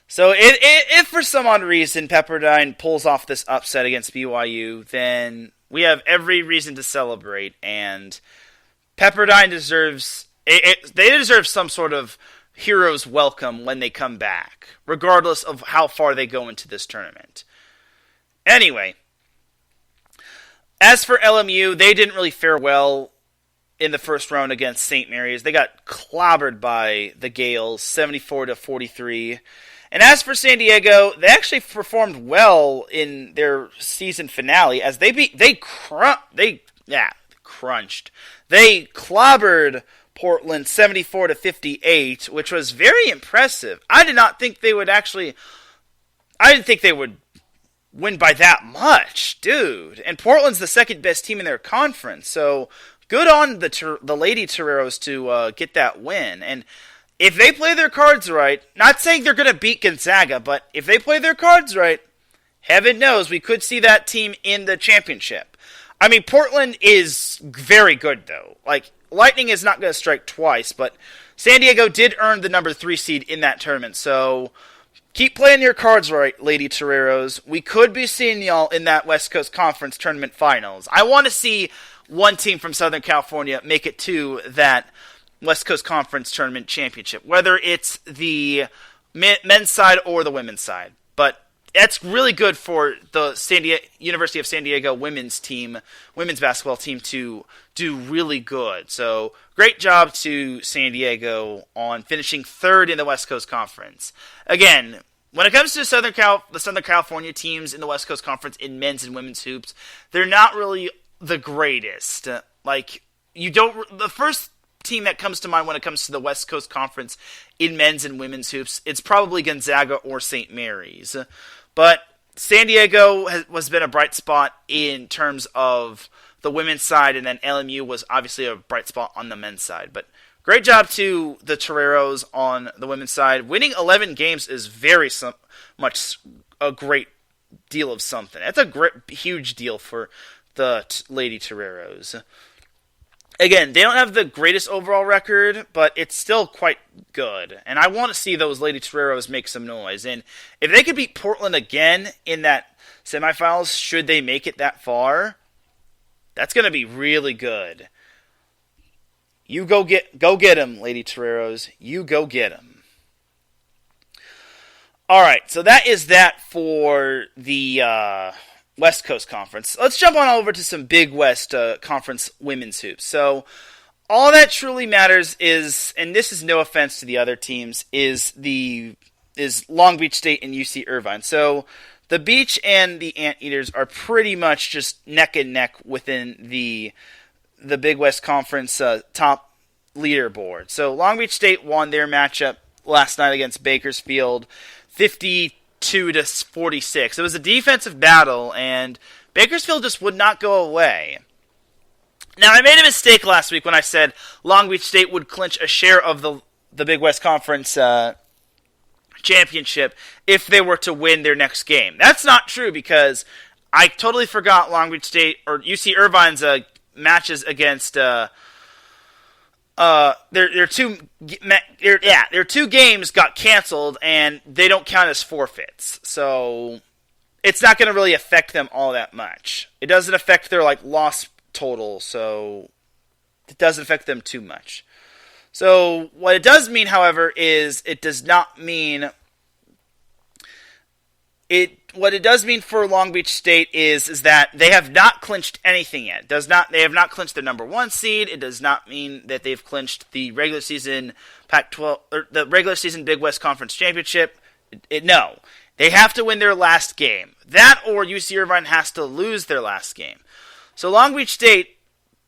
So if for some odd reason Pepperdine pulls off this upset against BYU, then we have every reason to celebrate, and Pepperdine deserves some sort of hero's welcome when they come back, regardless of how far they go into this tournament. Anyway, as for LMU, they didn't really fare well in the first round against St. Mary's. They got clobbered by the Gales, 74-43. And as for San Diego, they actually performed well in their season finale as they crunched. They clobbered Portland 74-58, which was very impressive. I didn't think they would win by that much, dude. And Portland's the second best team in their conference, so good on the Lady Toreros to get that win. And if they play their cards right, not saying they're going to beat Gonzaga, but if they play their cards right, heaven knows we could see that team in the championship. I mean, Portland is very good, though. Lightning is not going to strike twice, but San Diego did earn the number 3 seed in that tournament, so keep playing your cards right, Lady Toreros. We could be seeing y'all in that West Coast Conference Tournament Finals. I want to see one team from Southern California make it to that West Coast Conference Tournament Championship, whether it's the men's side or the women's side. But that's really good for the University of San Diego women's basketball team to do really good. So great job to San Diego on finishing third in the West Coast Conference. Again, when it comes to the Southern California teams in the West Coast Conference in men's and women's hoops, they're not really the greatest. The first team that comes to mind when it comes to the West Coast Conference in men's and women's hoops, it's probably Gonzaga or St. Mary's. But San Diego has been a bright spot in terms of the women's side, and then LMU was obviously a bright spot on the men's side. But great job to the Toreros on the women's side. Winning 11 games is very much a great deal of something. That's a huge deal for the Lady Toreros. Again, they don't have the greatest overall record, but it's still quite good. And I want to see those Lady Toreros make some noise. And if they could beat Portland again in that semifinals, should they make it that far, that's going to be really good. You go get them, Lady Toreros. You go get them. All right, so that is that for the West Coast Conference. Let's jump on over to some Big West Conference women's hoops. So all that truly matters is, and this is no offense to the other teams, is Long Beach State and UC Irvine. So the Beach and the Anteaters are pretty much just neck and neck within the Big West Conference top leaderboard. So Long Beach State won their matchup last night against Bakersfield, 52-46. It was a defensive battle, and Bakersfield just would not go away. Now, I made a mistake last week when I said Long Beach State would clinch a share of the Big West Conference championship if they were to win their next game. That's not true, because I totally forgot Long Beach State or UC Irvine's matches against their two games got canceled, and they don't count as forfeits. So it's not going to really affect them all that much. It doesn't affect their loss total, so it doesn't affect them too much. So what it does mean, however, is it does not mean What it does mean for Long Beach State is that they have not clinched anything yet. They have not clinched the number 1 seed. It does not mean that they've clinched the regular season Pac-12 or the regular season Big West Conference Championship. No, they have to win their last game. That or UC Irvine has to lose their last game. So Long Beach State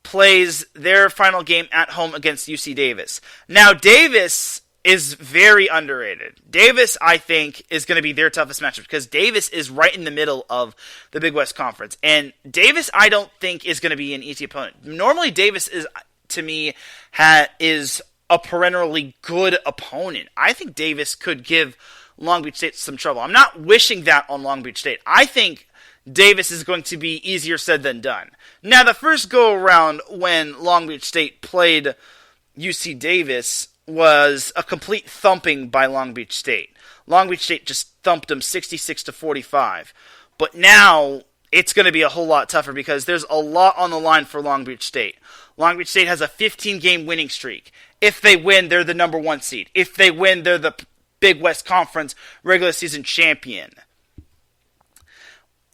plays their final game at home against UC Davis. Now Davis is very underrated. Davis, I think, is going to be their toughest matchup because Davis is right in the middle of the Big West Conference. And Davis, I don't think, is going to be an easy opponent. Normally, Davis is, to me, is a perennially good opponent. I think Davis could give Long Beach State some trouble. I'm not wishing that on Long Beach State. I think Davis is going to be easier said than done. Now, the first go-around when Long Beach State played UC Davis was a complete thumping by Long Beach State. Long Beach State just thumped them 66-45. But now it's going to be a whole lot tougher because there's a lot on the line for Long Beach State. Long Beach State has a 15-game winning streak. If they win, they're the number 1 seed. If they win, they're the Big West Conference regular season champion.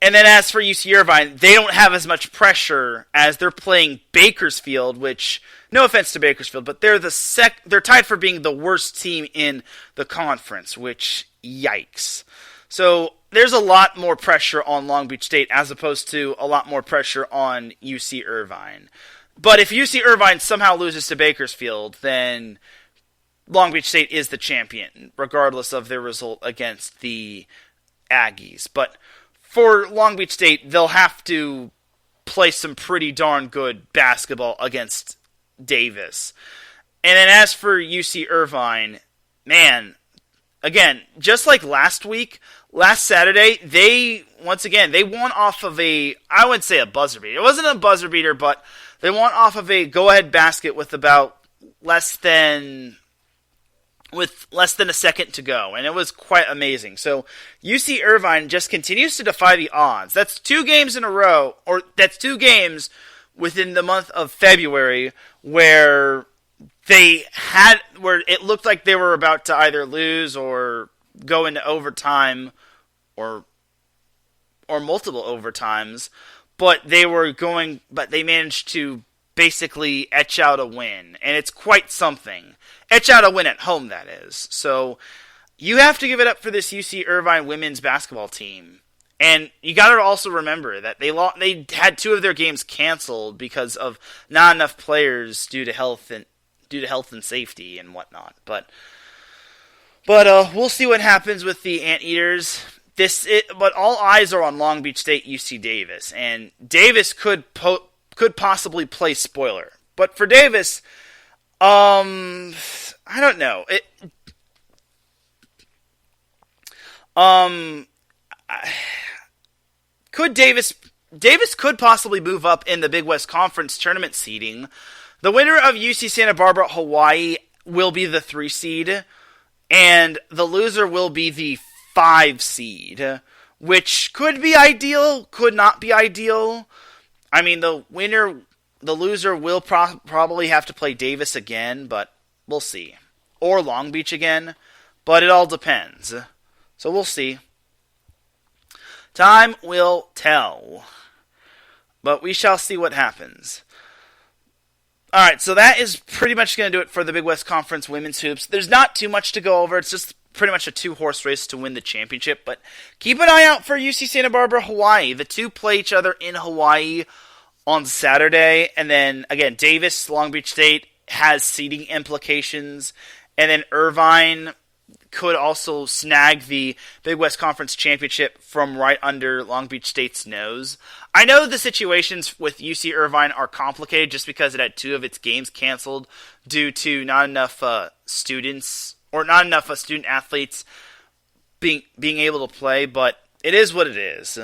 And then as for UC Irvine, they don't have as much pressure as they're playing Bakersfield, which, no offense to Bakersfield, but they're they're tied for being the worst team in the conference, which, yikes. So there's a lot more pressure on Long Beach State as opposed to a lot more pressure on UC Irvine. But if UC Irvine somehow loses to Bakersfield, then Long Beach State is the champion, regardless of their result against the Aggies. But for Long Beach State, they'll have to play some pretty darn good basketball against Davis. And then as for UC Irvine, man, again, just like last Saturday, they won off of I wouldn't say a buzzer beater. It wasn't a buzzer beater, but they won off of a go-ahead basket with about less than a second to go, and it was quite amazing. So UC Irvine just continues to defy the odds. That's 2 games in a row, or that's 2 games within the month of February where it looked like they were about to either lose or go into overtime or multiple overtimes, but they managed to basically etch out a win, and it's quite something. Etch out a win at home, that is. So you have to give it up for this UC Irvine women's basketball team. And you got to also remember that they had 2 of their games canceled because of not enough players due to health and safety and whatnot. But we'll see what happens with the Anteaters. But all eyes are on Long Beach State, UC Davis, and Davis could possibly play spoiler. But for Davis, I don't know. Um, could Davis could possibly move up in the Big West Conference tournament seeding. The winner of UC Santa Barbara Hawaii will be the 3 seed, and the loser will be the 5 seed, which could be ideal, could not be ideal. I mean, the loser will probably have to play Davis again, but we'll see. Or Long Beach again, but it all depends. So we'll see. Time will tell. But we shall see what happens. Alright, so that is pretty much going to do it for the Big West Conference Women's Hoops. There's not too much to go over. It's just pretty much a 2-horse race to win the championship. But keep an eye out for UC Santa Barbara, Hawaii. The two play each other in Hawaii on Saturday. And then, again, Davis, Long Beach State has seeding implications. And then Irvine could also snag the Big West Conference Championship from right under Long Beach State's nose. I know the situations with UC Irvine are complicated just because it had 2 of its games canceled due to not enough students or not enough student athletes being able to play, but it is what it is.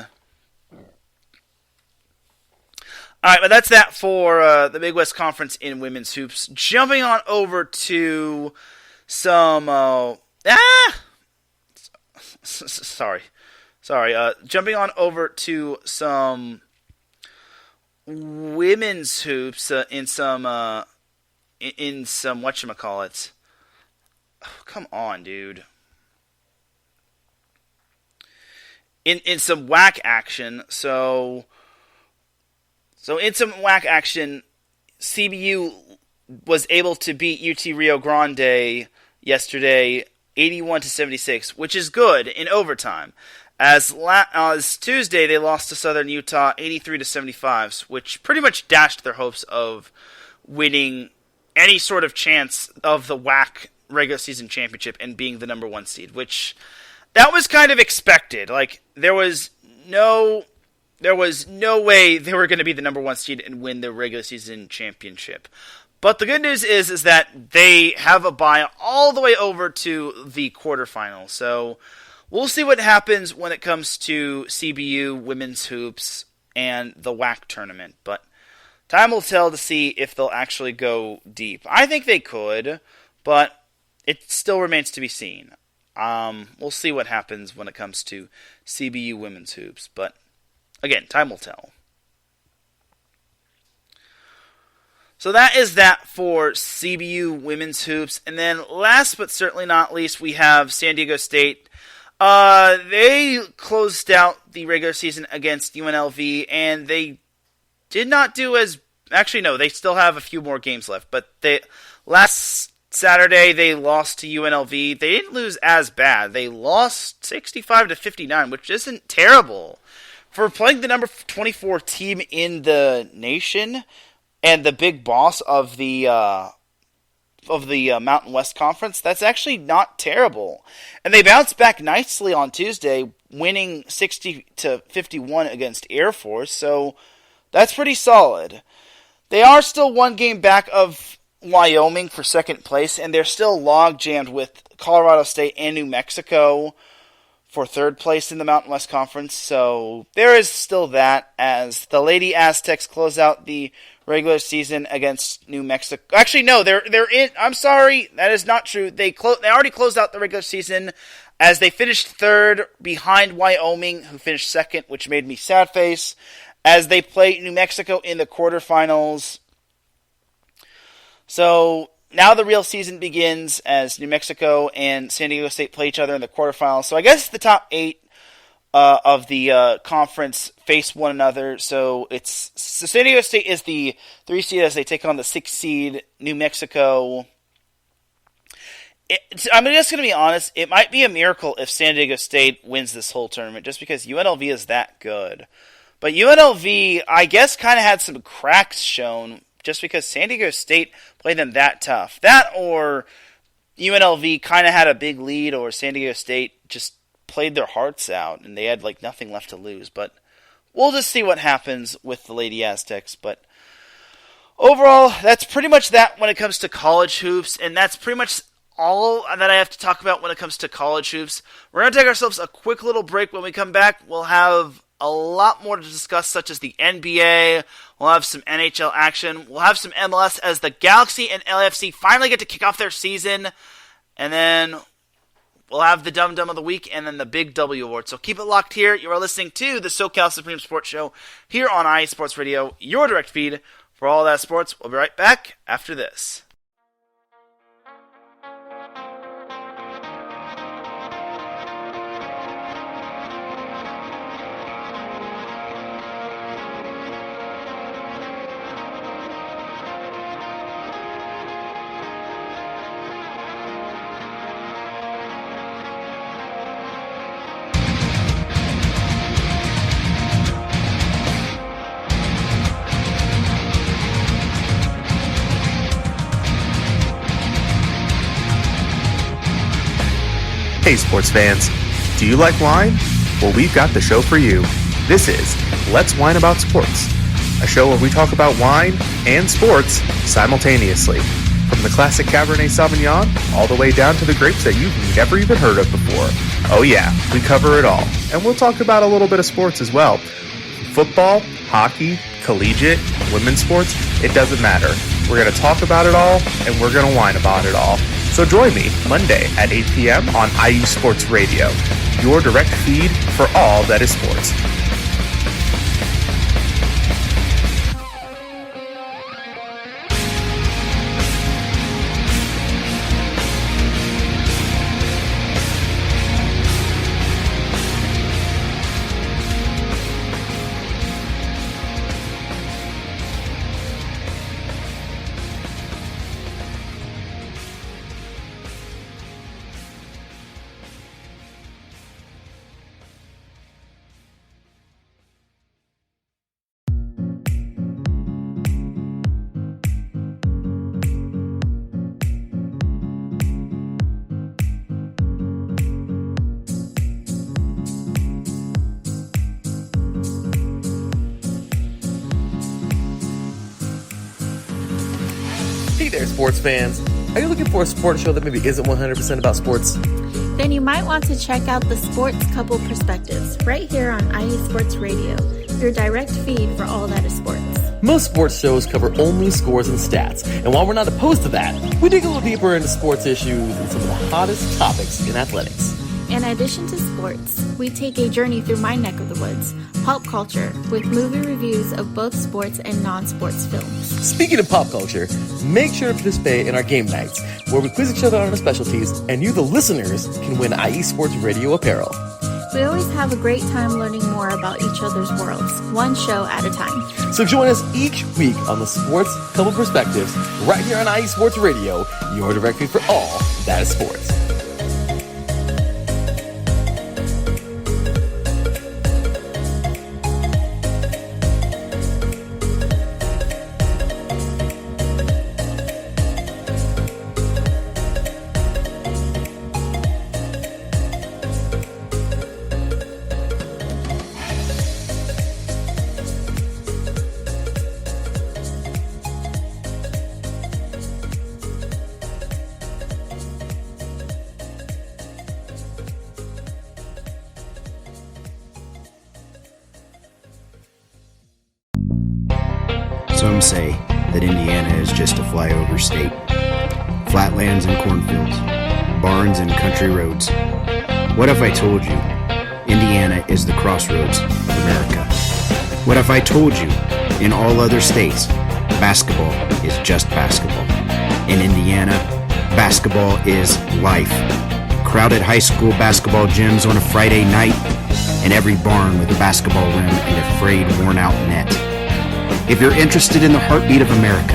Alright, but that's that for the Big West Conference in women's hoops. Jumping on over to some... jumping on over to some women's hoops in some whatchamacallit. Oh, come on, dude. In some whack action, so in some whack action, CBU was able to beat UT Rio Grande yesterday, 81-76, which is good in overtime. As Tuesday, they lost to Southern Utah, 83-75, which pretty much dashed their hopes of winning any sort of chance of the WAC regular season championship and being the number 1 seed, which that was kind of expected. Like, there was no way they were going to be the number 1 seed and win the regular season championship. But the good news is that they have a bye all the way over to the quarterfinals. So we'll see what happens when it comes to CBU women's hoops and the WAC tournament. But time will tell to see if they'll actually go deep. I think they could, but it still remains to be seen. We'll see what happens when it comes to CBU women's hoops. But again, time will tell. So that is that for CBU women's hoops. And then last but certainly not least, we have San Diego State. They closed out the regular season against UNLV, and they did not do as... Actually, no, they still have a few more games left. But last Saturday, they lost to UNLV. They didn't lose as bad. They lost 65-59, which isn't terrible. For playing the number 24 team in the nation... and the big boss of the Mountain West Conference, that's actually not terrible. And they bounced back nicely on Tuesday, winning 60-51 against Air Force, so that's pretty solid. They are still 1 game back of Wyoming for second place, and they're still log-jammed with Colorado State and New Mexico for third place in the Mountain West Conference, so there is still that as the Lady Aztecs close out the regular season against New Mexico. Actually, no, they're in. I'm sorry, that is not true. They already closed out the regular season as they finished third behind Wyoming, who finished second, which made me sad face, as they play New Mexico in the quarterfinals. So now the real season begins as New Mexico and San Diego State play each other in the quarterfinals. So I guess the top 8 of the conference face one another. So San Diego State is the 3 seed as they take on the 6 seed New Mexico. I'm just going to be honest. It might be a miracle if San Diego State wins this whole tournament, just because UNLV is that good. But UNLV, I guess, kind of had some cracks shown just because San Diego State played them that tough. That or UNLV kind of had a big lead, or San Diego State just played their hearts out and they had nothing left to lose. But we'll just see what happens with the Lady Aztecs. But overall, that's pretty much that when it comes to college hoops, and that's pretty much all that I have to talk about when it comes to college hoops. We're going to take ourselves a quick little break. When we come back, we'll have a lot more to discuss, such as the NBA. We'll have some NHL action. We'll have some MLS as the Galaxy and LAFC finally get to kick off their season. And then we'll have the Dum Dum of the Week and then the Big W Award. So keep it locked here. You are listening to the SoCal Supreme Sports Show here on IE Sports Radio, your direct feed for all that sports. We'll be right back after this. Hey sports fans, do you like wine? Well, we've got the show for you. This is Let's Wine About Sports, a show where we talk about wine and sports simultaneously. From the classic Cabernet Sauvignon all the way down to the grapes that you've never even heard of before. Oh yeah, we cover it all. And we'll talk about a little bit of sports as well. Football, hockey, collegiate, women's sports, it doesn't matter. We're going to talk about it all, and we're going to whine about it all. So join me Monday at 8 p.m. on IU Sports Radio, your direct feed for all that is sports. Hey there, sports fans. Are you looking for a sports show that maybe isn't 100% about sports? Then you might want to check out the Sports Couple Perspectives right here on IE Sports Radio, your direct feed for all that is sports. Most sports shows cover only scores and stats, and while we're not opposed to that, we dig a little deeper into sports issues and some of the hottest topics in athletics. In addition to sports, we take a journey through my neck of the woods, pulp culture, with movie reviews of both sports and non-sports films. Speaking of pop culture, make sure to participate in our game nights, where we quiz each other on our specialties, and you, the listeners, can win IE Sports Radio apparel. We always have a great time learning more about each other's worlds, one show at a time. So join us each week on the Sports Couple Perspectives, right here on IE Sports Radio, your direct feed for all that is sports. Some say that Indiana is just a flyover state. Flatlands and cornfields, barns and country roads. What if I told you Indiana is the crossroads of America? What if I told you in all other states basketball is just basketball? In Indiana, basketball is life. Crowded high school basketball gyms on a Friday night, and every barn with a basketball rim and a frayed, worn-out net. If you're interested in the heartbeat of America,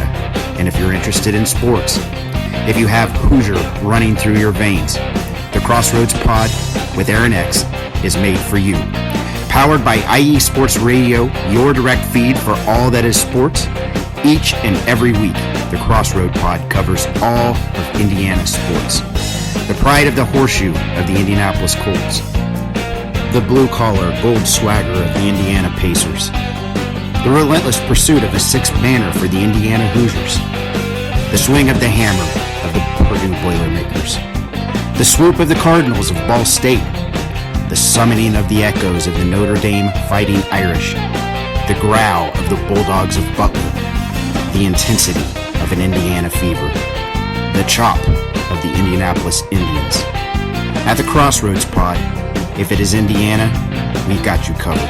and if you're interested in sports, if you have Hoosier running through your veins, the Crossroads Pod with Aaron X is made for you. Powered by IE Sports Radio, your direct feed for all that is sports. Each and every week, the Crossroad Pod covers all of Indiana sports. The pride of the horseshoe of the Indianapolis Colts. The blue-collar gold swagger of the Indiana Pacers. The relentless pursuit of a sixth banner for the Indiana Hoosiers. The swing of the hammer of the Purdue Boilermakers. The swoop of the Cardinals of Ball State. The summoning of the echoes of the Notre Dame Fighting Irish. The growl of the Bulldogs of Butler. The intensity of an Indiana fever. The chop of the Indianapolis Indians. At the Crossroads Pod, if it is Indiana, we've got you covered.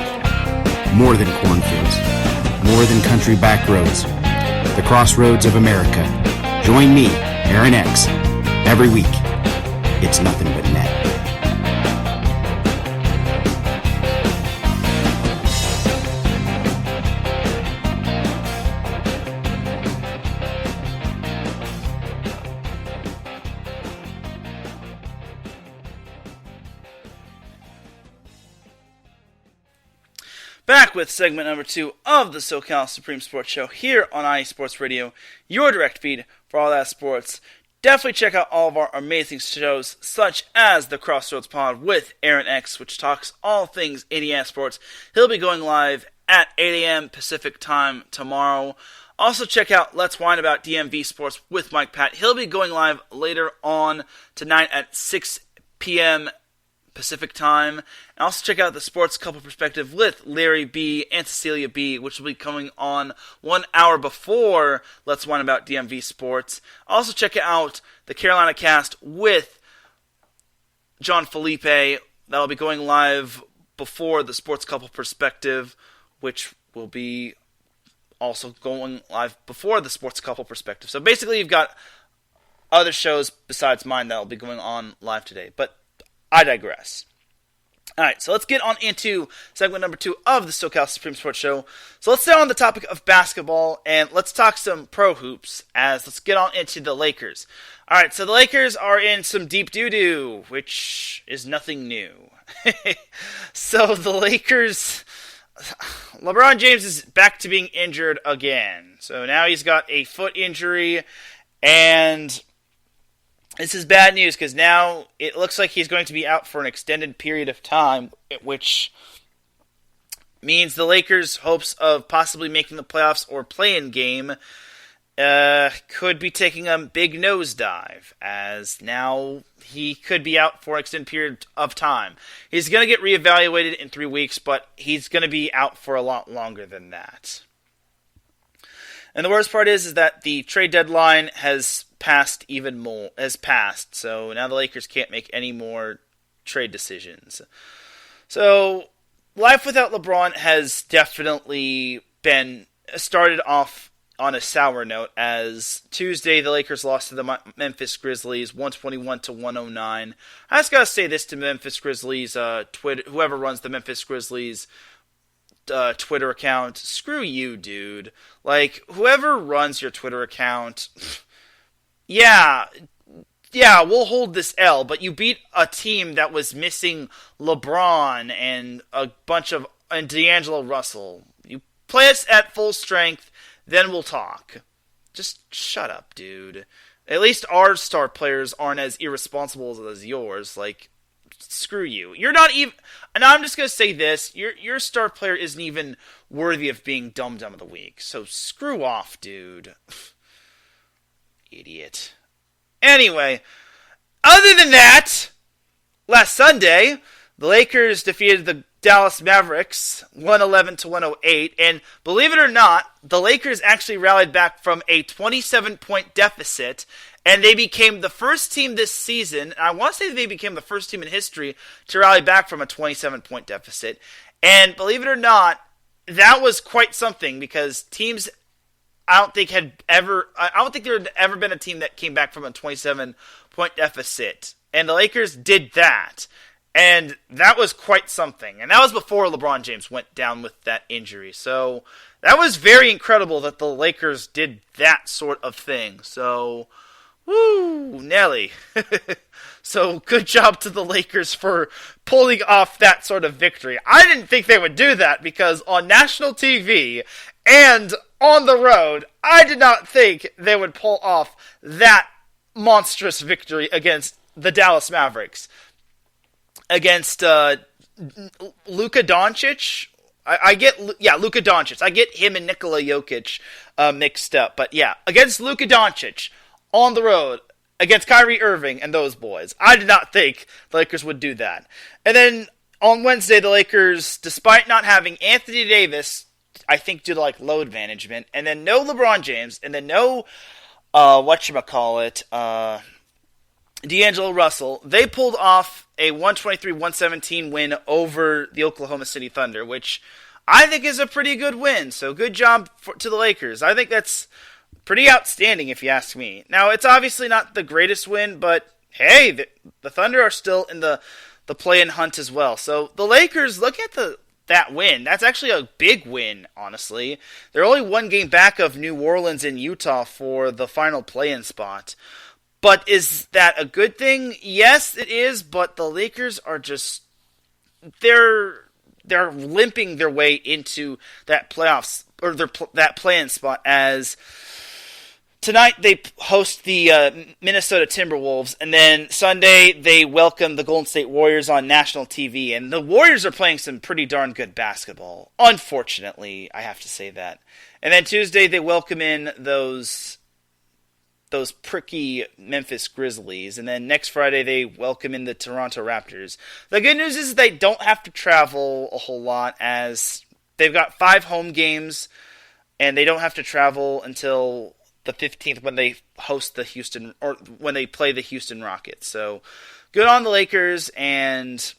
More than cornfields. More than country back roads. The Crossroads of America. Join me, Aaron X, every week. It's nothing but net. Back with segment number 2 of the SoCal Supreme Sports Show here on IE Sports Radio, your direct feed for all that sports. Definitely check out all of our amazing shows, such as the Crossroads Pod with Aaron X, which talks all things Indiana sports. He'll be going live at 8 a.m. Pacific time tomorrow. Also check out Let's Whine About DMV Sports with Mike Pat. He'll be going live later on tonight at 6 p.m. Pacific time. And also check out the Sports Couple Perspective with Larry B. and Cecilia B., which will be coming on 1 hour before Let's Whine About DMV Sports. Also check out the Carolina Cast with John Felipe. That'll be going live before the Sports Couple Perspective, which will be also going live before the Sports Couple Perspective. So basically you've got other shows besides mine that will be going on live today. But I digress. Alright, so let's get on into segment number 2 of the SoCal Supreme Sports Show. So let's stay on the topic of basketball, and let's talk some pro hoops, as let's get on into the Lakers. Alright, so the Lakers are in some deep doo-doo, which is nothing new. So the Lakers, LeBron James is back to being injured again. So now he's got a foot injury, and this is bad news because now it looks like he's going to be out for an extended period of time, which means the Lakers' hopes of possibly making the playoffs or play-in game could be taking a big nosedive, as now he could be out for an extended period of time. He's going to get reevaluated in 3 weeks, but he's going to be out for a lot longer than that. And the worst part is that the trade deadline has passed, so now the Lakers can't make any more trade decisions. So life without LeBron has definitely been started off on a sour note, as Tuesday the Lakers lost to the Memphis Grizzlies 121-109. I just gotta say this to Memphis Grizzlies whoever runs the Memphis Grizzlies Twitter account, screw you, dude. Like, whoever runs your Twitter account, yeah, we'll hold this L, but you beat a team that was missing LeBron and a bunch of and D'Angelo Russell. You play us at full strength, then we'll talk. Just shut up, dude. At least our star players aren't as irresponsible as yours. Like, screw you. You're not even... And I'm just going to say this. Your star player isn't even worthy of being Dumb of the Week. So screw off, dude. Idiot. Anyway, other than that, last Sunday, the Lakers defeated the Dallas Mavericks 111-108. And believe it or not, the Lakers actually rallied back from a 27-point deficit, and they became the first team this season, and I want to say they became the first team in history to rally back from a 27-point deficit. And believe it or not, that was quite something, because teams, I don't think there had ever been a team that came back from a 27-point deficit. And the Lakers did that. And that was quite something. And that was before LeBron James went down with that injury. So that was very incredible that the Lakers did that sort of thing. So, woo, Nelly. So good job to the Lakers for pulling off that sort of victory. I didn't think they would do that, because on national TV and on the road, I did not think they would pull off that monstrous victory against the Dallas Mavericks. Against Luka Doncic, I get Luka Doncic. I get him and Nikola Jokic mixed up. But yeah, against Luka Doncic on the road, against Kyrie Irving and those boys, I did not think the Lakers would do that. And then on Wednesday, the Lakers, despite not having Anthony Davis, I think due to like load management, and then no LeBron James, and then no D'Angelo Russell, they pulled off a 123-117 win over the Oklahoma City Thunder, which I think is a pretty good win. So good job to the Lakers. I think that's pretty outstanding if you ask me. Now, it's obviously not the greatest win, but hey, the Thunder are still in the play-in hunt as well. So the Lakers, look at that win. That's actually a big win, honestly. They're only one game back of New Orleans and Utah for the final play-in spot. But is that a good thing? Yes, it is, but the Lakers are just they're limping their way into that playoffs or that play-in spot, as tonight they host the Minnesota Timberwolves, and then Sunday they welcome the Golden State Warriors on national TV. And the Warriors are playing some pretty darn good basketball. Unfortunately, I have to say that. And then Tuesday they welcome in those pricky Memphis Grizzlies. And then next Friday they welcome in the Toronto Raptors. The good news is they don't have to travel a whole lot, as they've got 5 home games, and they don't have to travel until the 15th when they host when they play the Houston Rockets. So good on the Lakers, and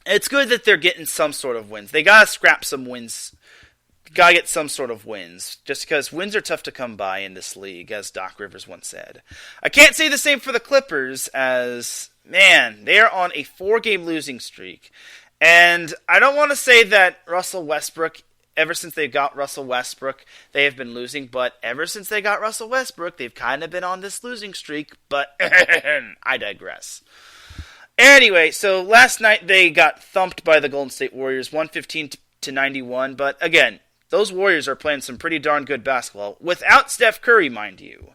it's good that they're getting some sort of wins. They gotta scrap some wins. Gotta get some sort of wins, just because wins are tough to come by in this league, as Doc Rivers once said. I can't say the same for the Clippers, as, man, they are on a 4-game losing streak. And I don't want to say that Russell Westbrook, ever since they got Russell Westbrook, they have been losing. But ever since they got Russell Westbrook, they've kind of been on this losing streak. But I digress. Anyway, so last night they got thumped by the Golden State Warriors, 115-91. But again, those Warriors are playing some pretty darn good basketball, without Steph Curry, mind you.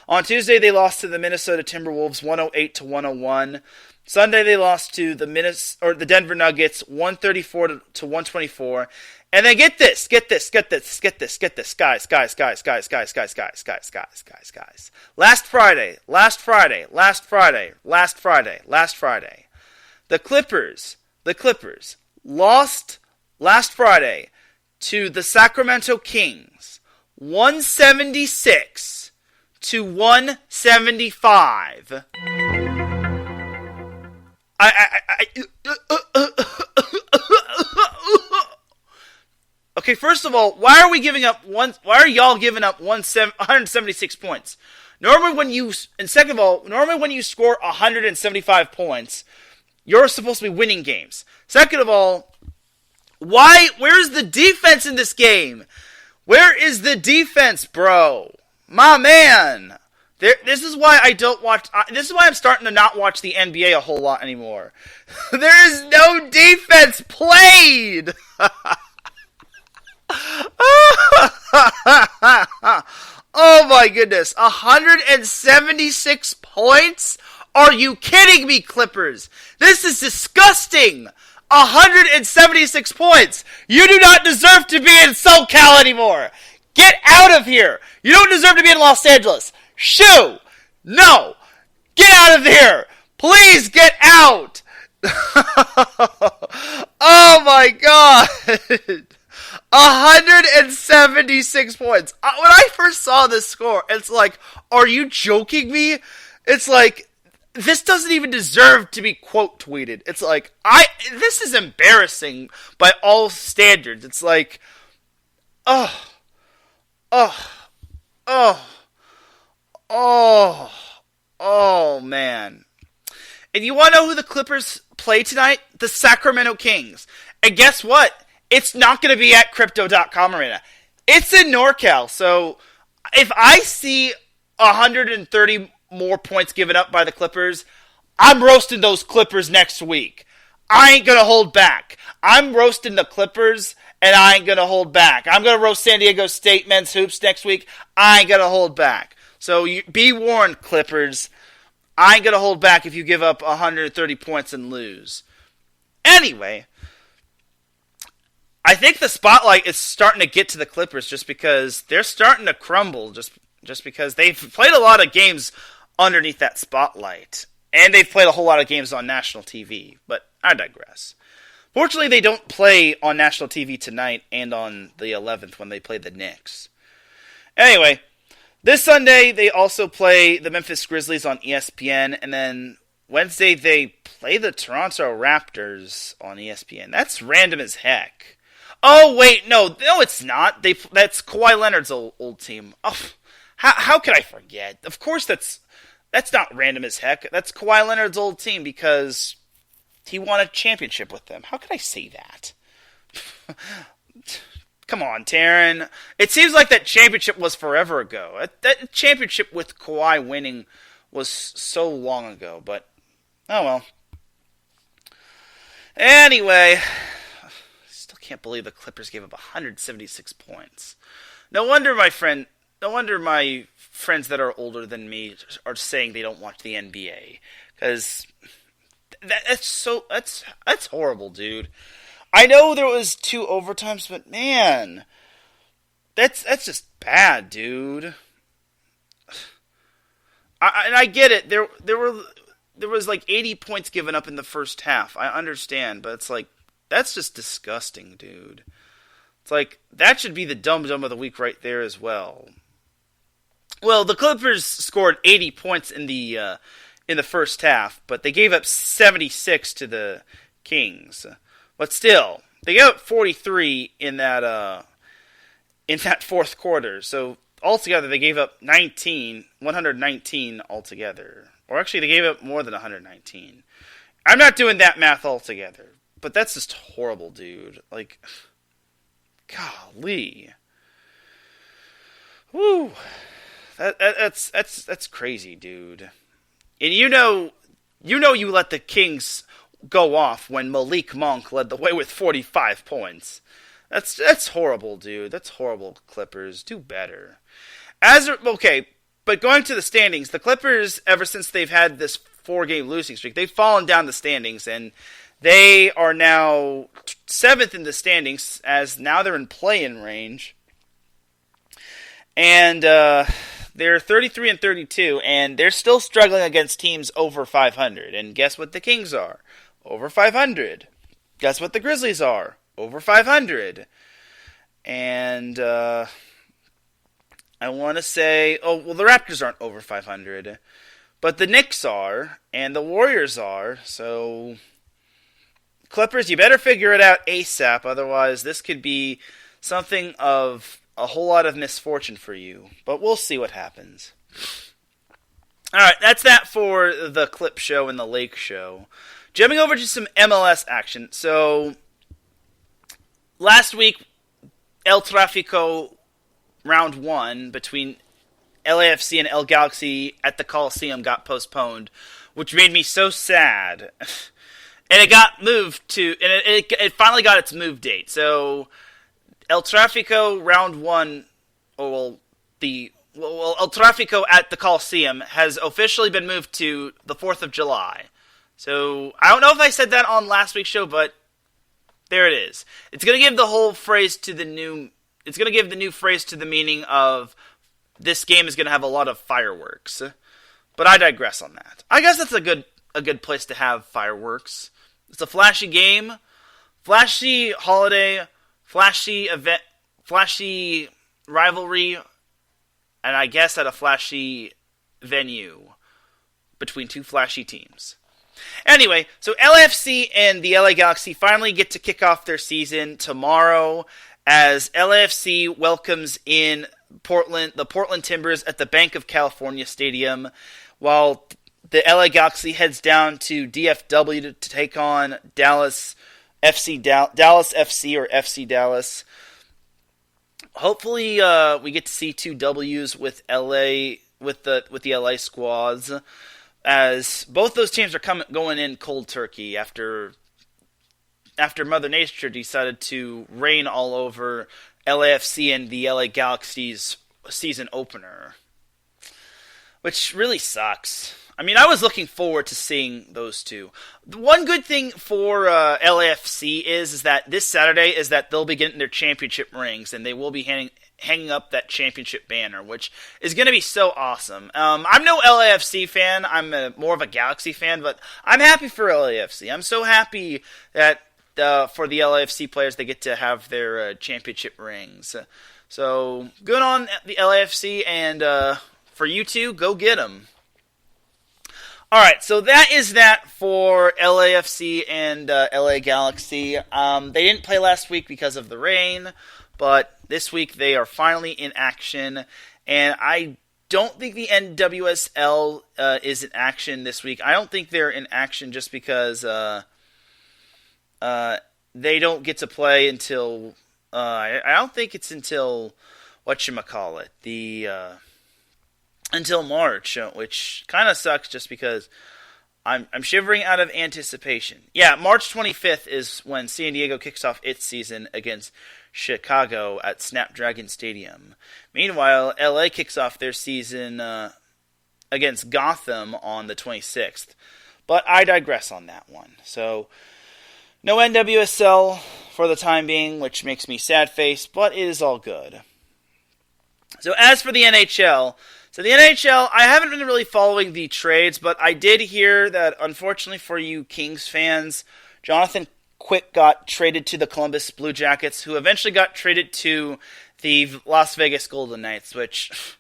On Tuesday, they lost to the Minnesota Timberwolves, 108-101. Sunday, they lost to the Denver Nuggets, 134-124. And then get this, guys. Last Friday. The Clippers lost last Friday to the Sacramento Kings, 176-175. Okay, first of all, why are y'all giving up 176 points? Normally when you score 175 points, you're supposed to be winning games. Second of all, where's the defense in this game? Where is the defense, bro? My man. This is why I don't watch. This is why I'm starting to not watch the NBA a whole lot anymore. There is no defense played. Oh my goodness! 176 points? Are you kidding me, Clippers? This is disgusting. 176 points. You do not deserve to be in SoCal anymore. Get out of here. You don't deserve to be in Los Angeles. Shoo! No! Get out of here! Please get out! Oh my god! 176 points. When I first saw this score, it's like, are you joking me? It's like, this doesn't even deserve to be quote tweeted. It's like, this is embarrassing by all standards. It's like, oh man. And you want to know who the Clippers play tonight? The Sacramento Kings. And guess what? It's not going to be at Crypto.com Arena. It's in NorCal. So if I see 130 more points given up by the Clippers, I'm roasting those Clippers next week. I ain't going to hold back. I'm roasting the Clippers, and I ain't going to hold back. I'm going to roast San Diego State men's hoops next week. I ain't going to hold back. So be warned, Clippers. I ain't going to hold back if you give up 130 points and lose. Anyway, I think the spotlight is starting to get to the Clippers just because they're starting to crumble just because they've played a lot of games underneath that spotlight. And they've played a whole lot of games on national TV. But I digress. Fortunately, they don't play on national TV tonight and on the 11th when they play the Knicks. Anyway, this Sunday they also play the Memphis Grizzlies on ESPN, and then Wednesday they play the Toronto Raptors on ESPN. That's random as heck. Oh wait, no, it's not. That's Kawhi Leonard's old team. Oh, how could I forget? Of course, that's not random as heck. That's Kawhi Leonard's old team because he won a championship with them. How could I say that? Come on, Teran. It seems like that championship was forever ago. That championship with Kawhi winning was so long ago, but oh well. Anyway, I still can't believe the Clippers gave up 176 points. No wonder my friends that are older than me are saying they don't watch the NBA, because that's horrible, dude. I know there was 2 overtimes, but man, that's just bad, dude. I get it. There was like 80 points given up in the first half. I understand, but it's like that's just disgusting, dude. It's like that should be the dumb of the week right there as well. Well, the Clippers scored 80 points in the first half, but they gave up 76 to the Kings. But still, they gave up 43 in that fourth quarter. So altogether, they gave up 119 altogether. Or actually, they gave up more than 119. I'm not doing that math altogether, but that's just horrible, dude. Like, golly, woo, that's crazy, dude. And you let the Kings go off when Malik Monk led the way with 45 points. That's horrible, dude. That's horrible, Clippers. Do better. But going to the standings, the Clippers, ever since they've had this 4-game losing streak, they've fallen down the standings, and they are now 7th in the standings, as now they're in play-in range. And they're 33 and 32, and they're still struggling against teams over 500. And guess what the Kings are? Over 500. Guess what the Grizzlies are? Over 500. And I want to say, the Raptors aren't over 500. But the Knicks are, and the Warriors are. So, Clippers, you better figure it out ASAP. Otherwise, this could be something of a whole lot of misfortune for you. But we'll see what happens. Alright, that's that for the Clip Show and the Lake Show. Jumping over to some MLS action. So, last week, El Tráfico round 1 between LAFC and El Galaxy at the Coliseum got postponed, which made me so sad. And it got moved to, and it finally got its move date. So, El Tráfico round 1, El Tráfico at the Coliseum has officially been moved to the 4th of July. So, I don't know if I said that on last week's show, but there it is. It's going to give the whole phrase to the new, it's going to give the new phrase to the meaning of this game is going to have a lot of fireworks. But I digress on that. I guess that's a good place to have fireworks. It's a flashy game, flashy holiday, flashy event, flashy rivalry, and I guess at a flashy venue between 2 flashy teams. Anyway, so LAFC and the LA Galaxy finally get to kick off their season tomorrow as LAFC welcomes in the Portland Timbers at the Bank of California Stadium, while the LA Galaxy heads down to DFW to take on Dallas FC or FC Dallas. Hopefully, we get to see 2 W's with LA with the LA squads, as both those teams are going in cold turkey after Mother Nature decided to rain all over LAFC and the LA Galaxy's season opener, which really sucks. I mean, I was looking forward to seeing those two. The one good thing for LAFC is that this Saturday is that they'll be getting their championship rings, and they will be hanging up that championship banner, which is going to be so awesome. I'm no LAFC fan. I'm more of a Galaxy fan, but I'm happy for LAFC. I'm so happy that for the LAFC players, they get to have their championship rings. So good on the LAFC, and for you two, go get them. All right, so that is that for LAFC and LA Galaxy. They didn't play last week because of the rain, but this week they are finally in action, and I don't think the NWSL is in action this week. I don't think they're in action just because they don't get to play until I don't think it's until until March, which kind of sucks just because I'm shivering out of anticipation. Yeah, March 25th is when San Diego kicks off its season against Chicago at Snapdragon Stadium. Meanwhile, LA kicks off their season against Gotham on the 26th. But I digress on that one. So, no NWSL for the time being, which makes me sad-faced, but it is all good. So as for the NHL... I haven't been really following the trades, but I did hear that, unfortunately for you Kings fans, Jonathan Quick got traded to the Columbus Blue Jackets, who eventually got traded to the Las Vegas Golden Knights, which...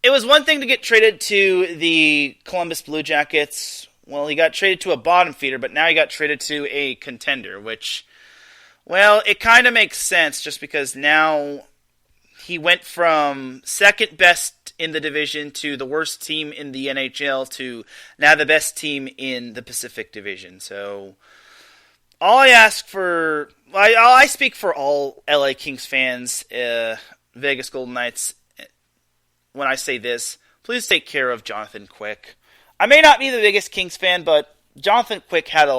It was one thing to get traded to the Columbus Blue Jackets. Well, he got traded to a bottom feeder, but now he got traded to a contender, which... Well, it kind of makes sense, just because now... He went from second best in the division to the worst team in the NHL to now the best team in the Pacific Division. So, all I ask for... I speak for all LA Kings fans, Vegas Golden Knights, when I say this. Please take care of Jonathan Quick. I may not be the biggest Kings fan, but Jonathan Quick had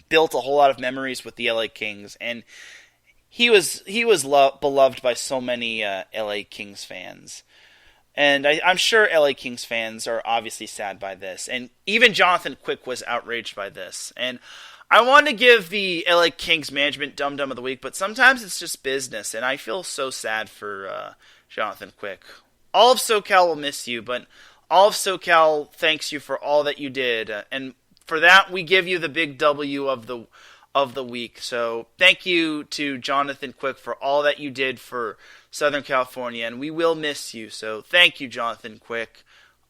built a whole lot of memories with the LA Kings, and... He was beloved by so many LA Kings fans. And I'm sure LA Kings fans are obviously sad by this. And even Jonathan Quick was outraged by this. And I want to give the LA Kings management Dum Dum of the Week, but sometimes it's just business. And I feel so sad for Jonathan Quick. All of SoCal will miss you, but all of SoCal thanks you for all that you did. And for that, we give you the big W of the week. So thank you to Jonathan Quick for all that you did for Southern California, and we will miss you. So thank you, Jonathan Quick.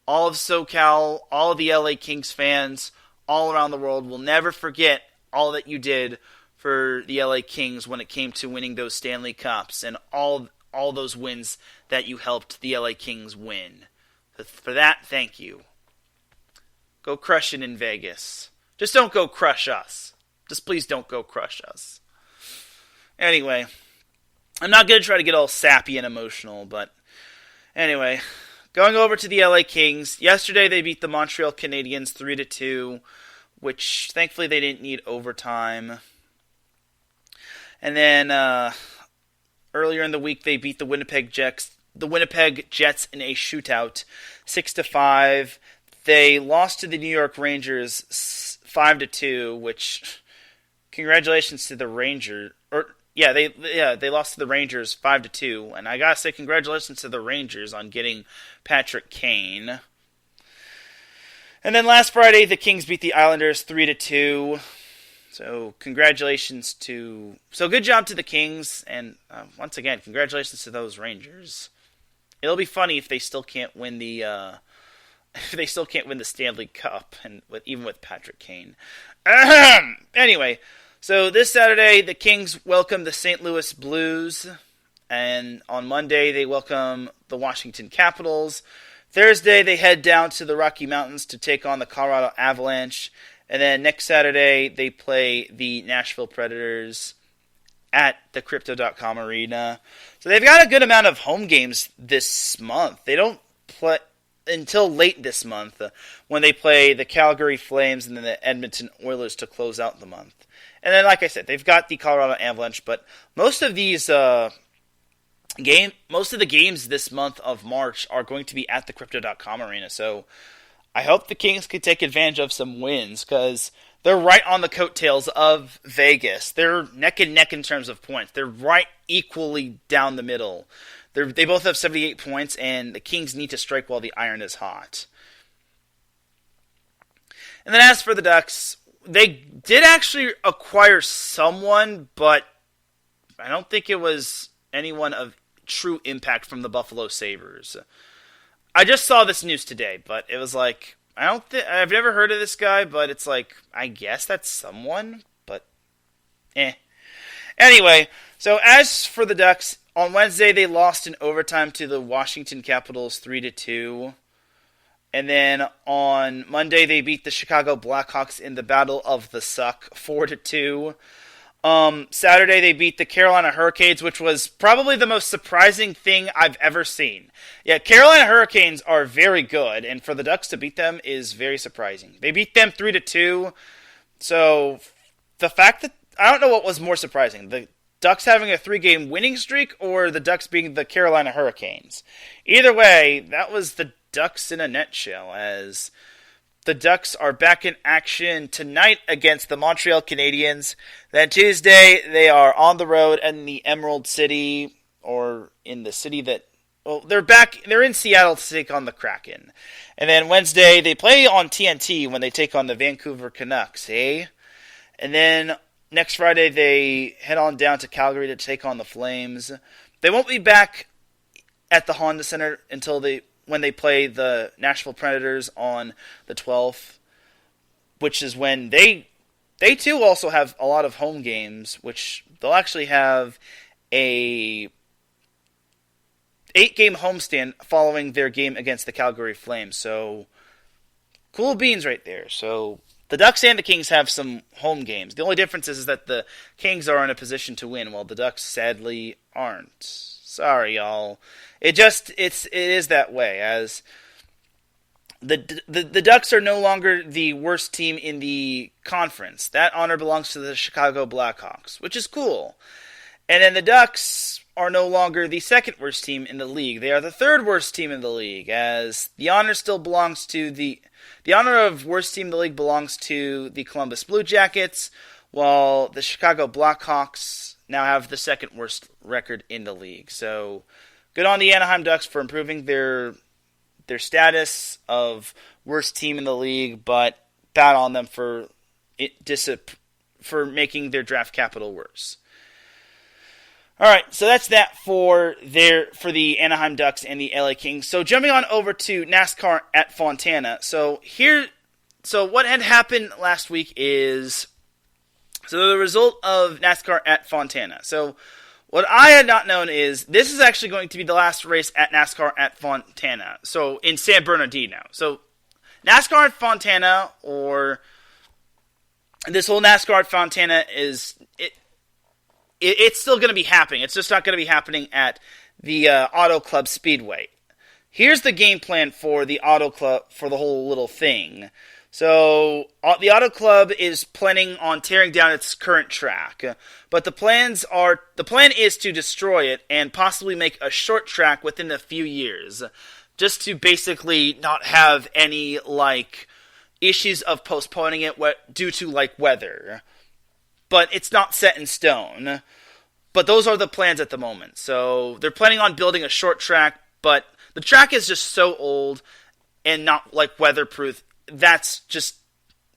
All of SoCal, all of the LA Kings fans, all around the world will never forget all that you did for the LA Kings when it came to winning those Stanley Cups and all those wins that you helped the LA Kings win. For that, thank you. Go crush it in Vegas. Just don't go crush us. Just please don't go crush us. Anyway, I'm not going to try to get all sappy and emotional, but anyway, going over to the LA Kings. Yesterday they beat the Montreal Canadiens 3-2, which thankfully they didn't need overtime. And then earlier in the week they beat the Winnipeg Jets in a shootout 6-5. They lost to the New York Rangers 5-2, which congratulations to the Rangers. They lost to the Rangers 5-2, and I gotta say congratulations to the Rangers on getting Patrick Kane. And then last Friday, the Kings beat the Islanders 3-2. So congratulations so good job to the Kings, and once again, congratulations to those Rangers. It'll be funny if they still can't win the Stanley Cup, and even with Patrick Kane. Anyway, so this Saturday, the Kings welcome the St. Louis Blues, and on Monday, they welcome the Washington Capitals. Thursday, they head down to the Rocky Mountains to take on the Colorado Avalanche, and then next Saturday, they play the Nashville Predators at the Crypto.com Arena. So they've got a good amount of home games this month. They don't play until late this month when they play the Calgary Flames and then the Edmonton Oilers to close out the month. And then, like I said, they've got the Colorado Avalanche, but most of the games this month of March are going to be at the Crypto.com Arena. So I hope the Kings can take advantage of some wins because they're right on the coattails of Vegas. They're neck and neck in terms of points. They're right equally down the middle. They both have 78 points, and the Kings need to strike while the iron is hot. And then as for the Ducks, they did actually acquire someone, but I don't think it was anyone of true impact from the Buffalo Sabres. I just saw this news today, but it was like, I've never heard of this guy, but it's like, I guess that's someone, but Anyway, so as for the Ducks, on Wednesday they lost in overtime to the Washington Capitals 3-2. And then on Monday they beat the Chicago Blackhawks in the Battle of the Suck 4-2. Saturday they beat the Carolina Hurricanes, which was probably the most surprising thing I've ever seen. Yeah, Carolina Hurricanes are very good, and for the Ducks to beat them is very surprising. They beat them 3-2, so the fact that, I don't know what was more surprising, the Ducks having a 3-game winning streak or the Ducks being the Carolina Hurricanes. Either way, that was the Ducks in a nutshell, as the Ducks are back in action tonight against the Montreal Canadiens. Then Tuesday, they are on the road in the Emerald City, or in the city that, well, they're in Seattle to take on the Kraken. And then Wednesday, they play on TNT when they take on the Vancouver Canucks, And then next Friday, they head on down to Calgary to take on the Flames. They won't be back at the Honda Center until when they play the Nashville Predators on the 12th, which is when they too also have a lot of home games, which they'll actually have a 8-game homestand following their game against the Calgary Flames. So, cool beans right there. So, the Ducks and the Kings have some home games. The only difference is that the Kings are in a position to win, while the Ducks sadly aren't. Sorry, y'all. It is that way, as the Ducks are no longer the worst team in the conference. That honor belongs to the Chicago Blackhawks, which is cool. And then the Ducks are no longer the second worst team in the league. They are the third worst team in the league, as the honor still belongs to the honor of worst team in the league belongs to the Columbus Blue Jackets, while the Chicago Blackhawks now have the second worst record in the league. So, good on the Anaheim Ducks for improving their status of worst team in the league, but bad on them for making their draft capital worse. All right, so that's that for the Anaheim Ducks and the LA Kings. So jumping on over to NASCAR at Fontana. So what had happened last week is, so the result of NASCAR at Fontana. So what I had not known is this is actually going to be the last race at NASCAR at Fontana. So in San Bernardino. So NASCAR at Fontana, or this whole NASCAR at Fontana it's still going to be happening. It's just not going to be happening at the Auto Club Speedway. Here's the game plan for the Auto Club, for the whole little thing. So, the Auto Club is planning on tearing down its current track, but the plan is to destroy it and possibly make a short track within a few years, just to basically not have any, issues of postponing it due to, weather. But it's not set in stone. But those are the plans at the moment. So they're planning on building a short track, but the track is just so old and not weatherproof. That's just,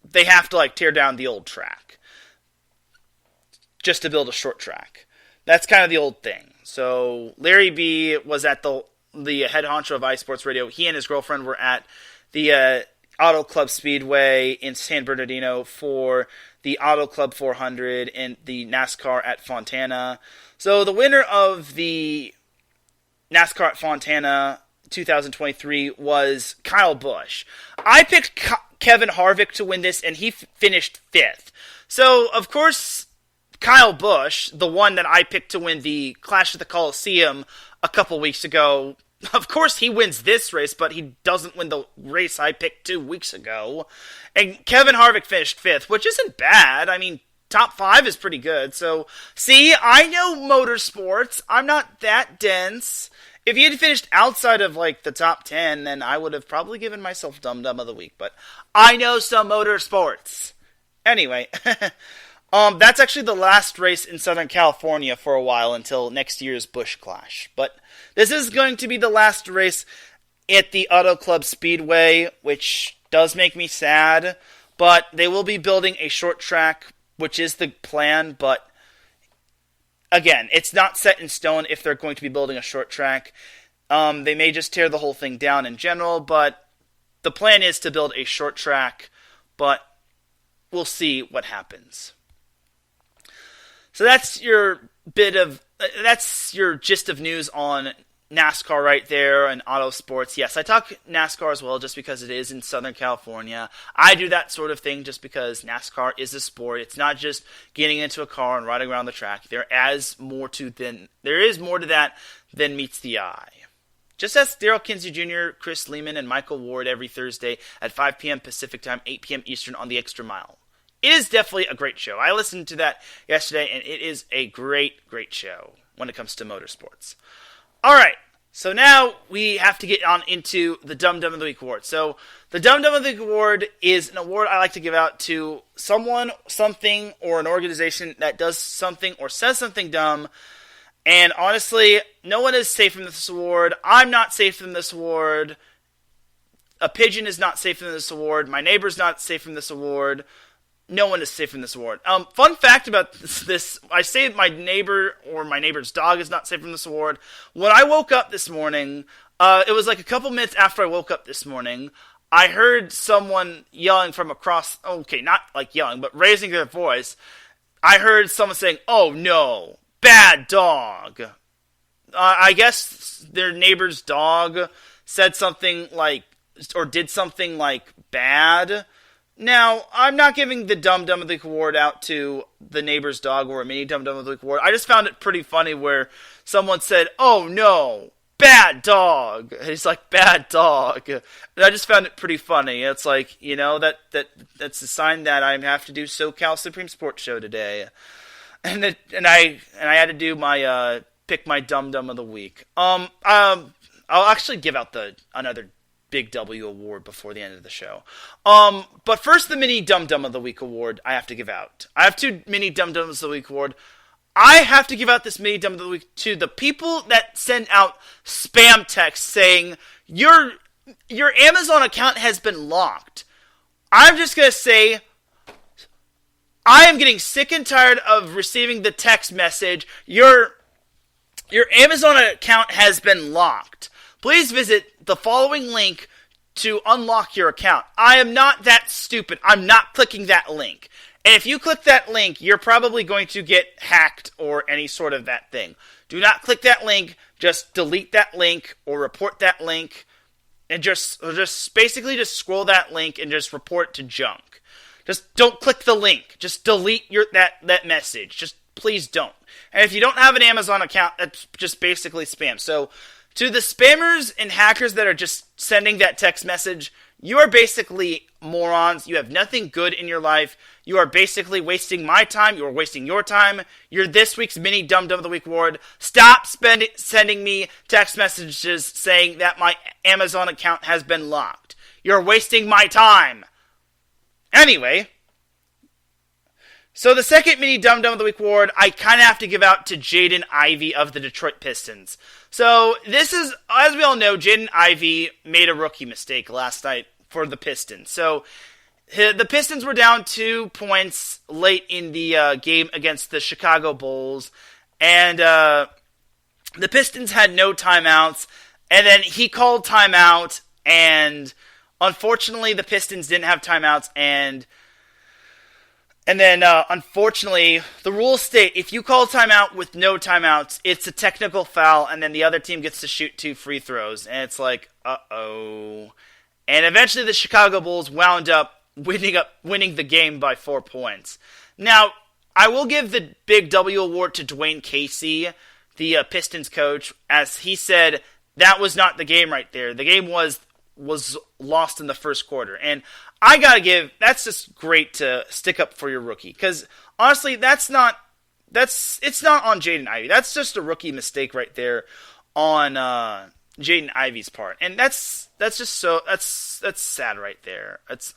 they have to tear down the old track just to build a short track. That's kind of the old thing. So Larry B was at the head honcho of iSports Radio. He and his girlfriend were at the Auto Club Speedway in San Bernardino for the Auto Club 400 and the NASCAR at Fontana. So the winner of the NASCAR at Fontana 2023 was Kyle Busch. I picked Kevin Harvick to win this, and he finished 5th. So, of course, Kyle Busch, the one that I picked to win the Clash of the Coliseum a couple weeks ago, of course he wins this race, but he doesn't win the race I picked 2 weeks ago. And Kevin Harvick finished 5th, which isn't bad. I mean, top 5 is pretty good. So, see, I know motorsports. I'm not that dense. if he had finished outside of like the top 10, then I would have probably given myself Dum Dum of the Week. But I know some motorsports. Anyway, that's actually the last race in Southern California for a while until next year's Busch Clash. But this is going to be the last race at the Auto Club Speedway, which does make me sad. But they will be building a short track, which is the plan. But again, it's not set in stone if they're going to be building a short track. They may just tear the whole thing down in general, but the plan is to build a short track. But we'll see what happens. So that's your gist of news on NASCAR right there and auto sports. Yes, I talk NASCAR as well just because it is in Southern California. I do that sort of thing just because NASCAR is a sport. It's not just getting into a car and riding around the track. There is more to that than meets the eye. Just ask Daryl Kinsey Jr., Chris Lehman, and Michael Ward every Thursday at 5 p.m. Pacific Time, 8 p.m. Eastern on the Extra Mile. It is definitely a great show. I listened to that yesterday, and it is a great, great show when it comes to motorsports. All right, so now we have to get on into the Dum Dum of the Week award. So the Dum Dum of the Week award is an award I like to give out to someone, something, or an organization that does something or says something dumb. And honestly, no one is safe from this award. I'm not safe from this award. A pigeon is not safe from this award. My neighbor's not safe from this award. No one is safe from this award. Fun fact about this, I say my neighbor or my neighbor's dog is not safe from this award. When I woke up this morning, it was like a couple minutes after I woke up this morning, I heard someone yelling from across, okay, not like yelling, but raising their voice. I heard someone saying, "Oh no, bad dog." I guess their neighbor's dog said something like, or did something like bad. Now, I'm not giving the Dum Dum of the Week award out to the neighbor's dog or a mini Dum Dum of the Week award. I just found it pretty funny where someone said, "Oh no, bad dog." And he's like, "Bad dog." And I just found it pretty funny. It's like, that's a sign that I have to do SoCal Supreme Sports Show today. And I had to do my pick my Dum Dum of the Week. I'll actually give out another Big W award before the end of the show. But first, the mini Dum Dum of the Week award I have to give out. I have 2 mini Dum Dums of the Week award. I have to give out this mini Dum Dum of the Week to the people that send out spam texts saying your Amazon account has been locked. I'm just gonna say, I am getting sick and tired of receiving the text message, your Amazon account has been locked. Please visit the following link to unlock your account. I am not that stupid. I'm not clicking that link. And if you click that link, you're probably going to get hacked or any sort of that thing. Do not click that link. Just delete that link or report that link. And just basically just scroll that link and just report to junk. Just don't click the link. Just delete that message. Just please don't. And if you don't have an Amazon account, that's just basically spam. So to the spammers and hackers that are just sending that text message, you are basically morons. You have nothing good in your life. You are basically wasting my time. You are wasting your time. You're this week's mini Dum Dum of the Week award. Stop sending me text messages saying that my Amazon account has been locked. You're wasting my time. Anyway, so the second mini Dum Dum of the Week award, I kind of have to give out to Jaden Ivey of the Detroit Pistons. So this is, as we all know, Jaden Ivey made a rookie mistake last night for the Pistons. So the Pistons were down 2 points late in the game against the Chicago Bulls, and the Pistons had no timeouts, and then he called timeout, and unfortunately the Pistons didn't have timeouts, and then, unfortunately, the rules state if you call timeout with no timeouts, it's a technical foul, and then the other team gets to shoot 2 free throws. And it's like, uh-oh. And eventually the Chicago Bulls wound up winning the game by 4 points. Now, I will give the Big W award to Dwayne Casey, the Pistons coach, as he said that was not the game right there. The game was lost in the first quarter. And I gotta give, that's just great to stick up for your rookie. Because, honestly, it's not on Jaden Ivey. That's just a rookie mistake right there on Jaden Ivey's part, and that's sad right there. It's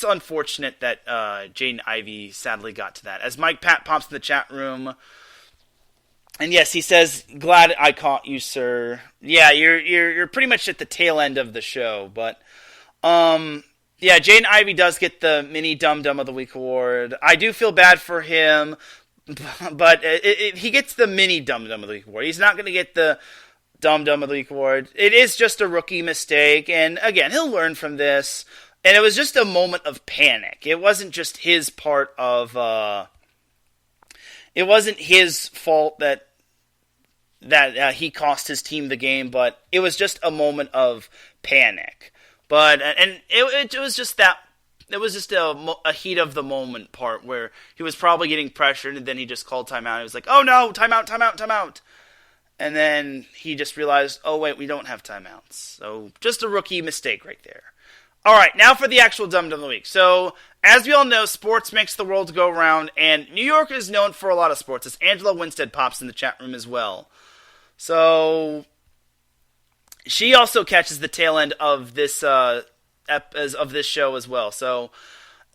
unfortunate that Jaden Ivey sadly got to that. As Mike Pat pops in the chat room, and yes, he says, "Glad I caught you, sir." Yeah, you're pretty much at the tail end of the show, but yeah, Jaden Ivey does get the mini Dum Dum of the Week award. I do feel bad for him, but he gets the mini Dum Dum of the Week award. He's not going to get the Dum Dum of the Week award. It is just a rookie mistake, and again, he'll learn from this. And it was just a moment of panic. It wasn't just his part of. It wasn't his fault that he cost his team the game, but it was just a moment of panic. But it was just that. It was just a heat of the moment part where he was probably getting pressured, and then he just called timeout. He was like, "Oh no, timeout!" And then he just realized, "Oh wait, we don't have timeouts." So just a rookie mistake right there. All right, now for the actual Dum Dum of the Week. So as we all know, sports makes the world go round, and New York is known for a lot of sports. As Angela Winstead pops in the chat room as well. So she also catches the tail end of this of this show as well. So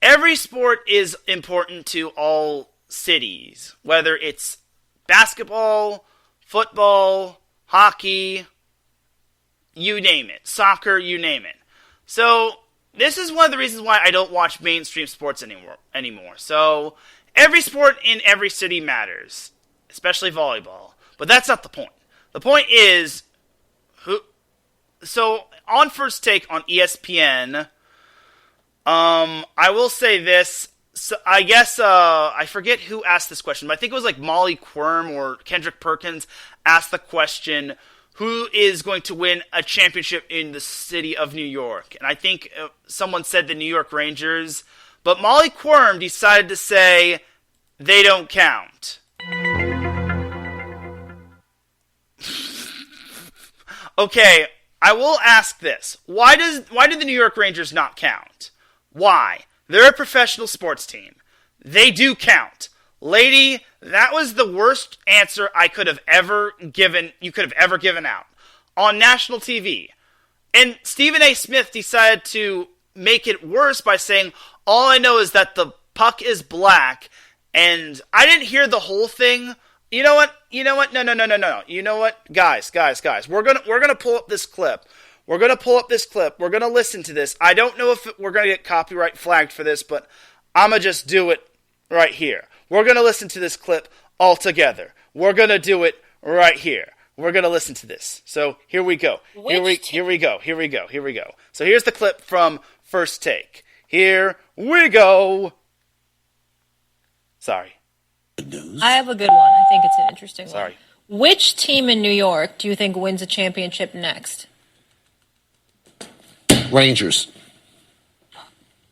every sport is important to all cities, whether it's basketball, football, hockey, you name it, soccer, you name it. So this is one of the reasons why I don't watch mainstream sports anymore. So every sport in every city matters, especially volleyball. But that's not the point. The point is, so on First Take on ESPN, I will say this. So I guess I forget who asked this question, but I think it was like Molly Quirm or Kendrick Perkins asked the question, who is going to win a championship in the city of New York? And I think someone said the New York Rangers, but Molly Quirm decided to say they don't count. Okay, I will ask this. Why do the New York Rangers not count? Why? They're a professional sports team. They do count. Lady, that was the worst answer I could have ever given, you could have ever given out on national TV. And Stephen A. Smith decided to make it worse by saying, all I know is that the puck is black, and I didn't hear the whole thing. You know what? No. You know what? Guys. We're gonna pull up this clip. We're gonna listen to this. I don't know if we're gonna get copyright flagged for this, but I'ma just do it right here. We're gonna listen to this clip all together. We're gonna do it right here. We're gonna listen to this. So here we go. Here we go. So here's the clip from First Take. Here we go. Sorry. I have a good one. I think it's an interesting one. Sorry. Which team in New York do you think wins a championship next? Rangers.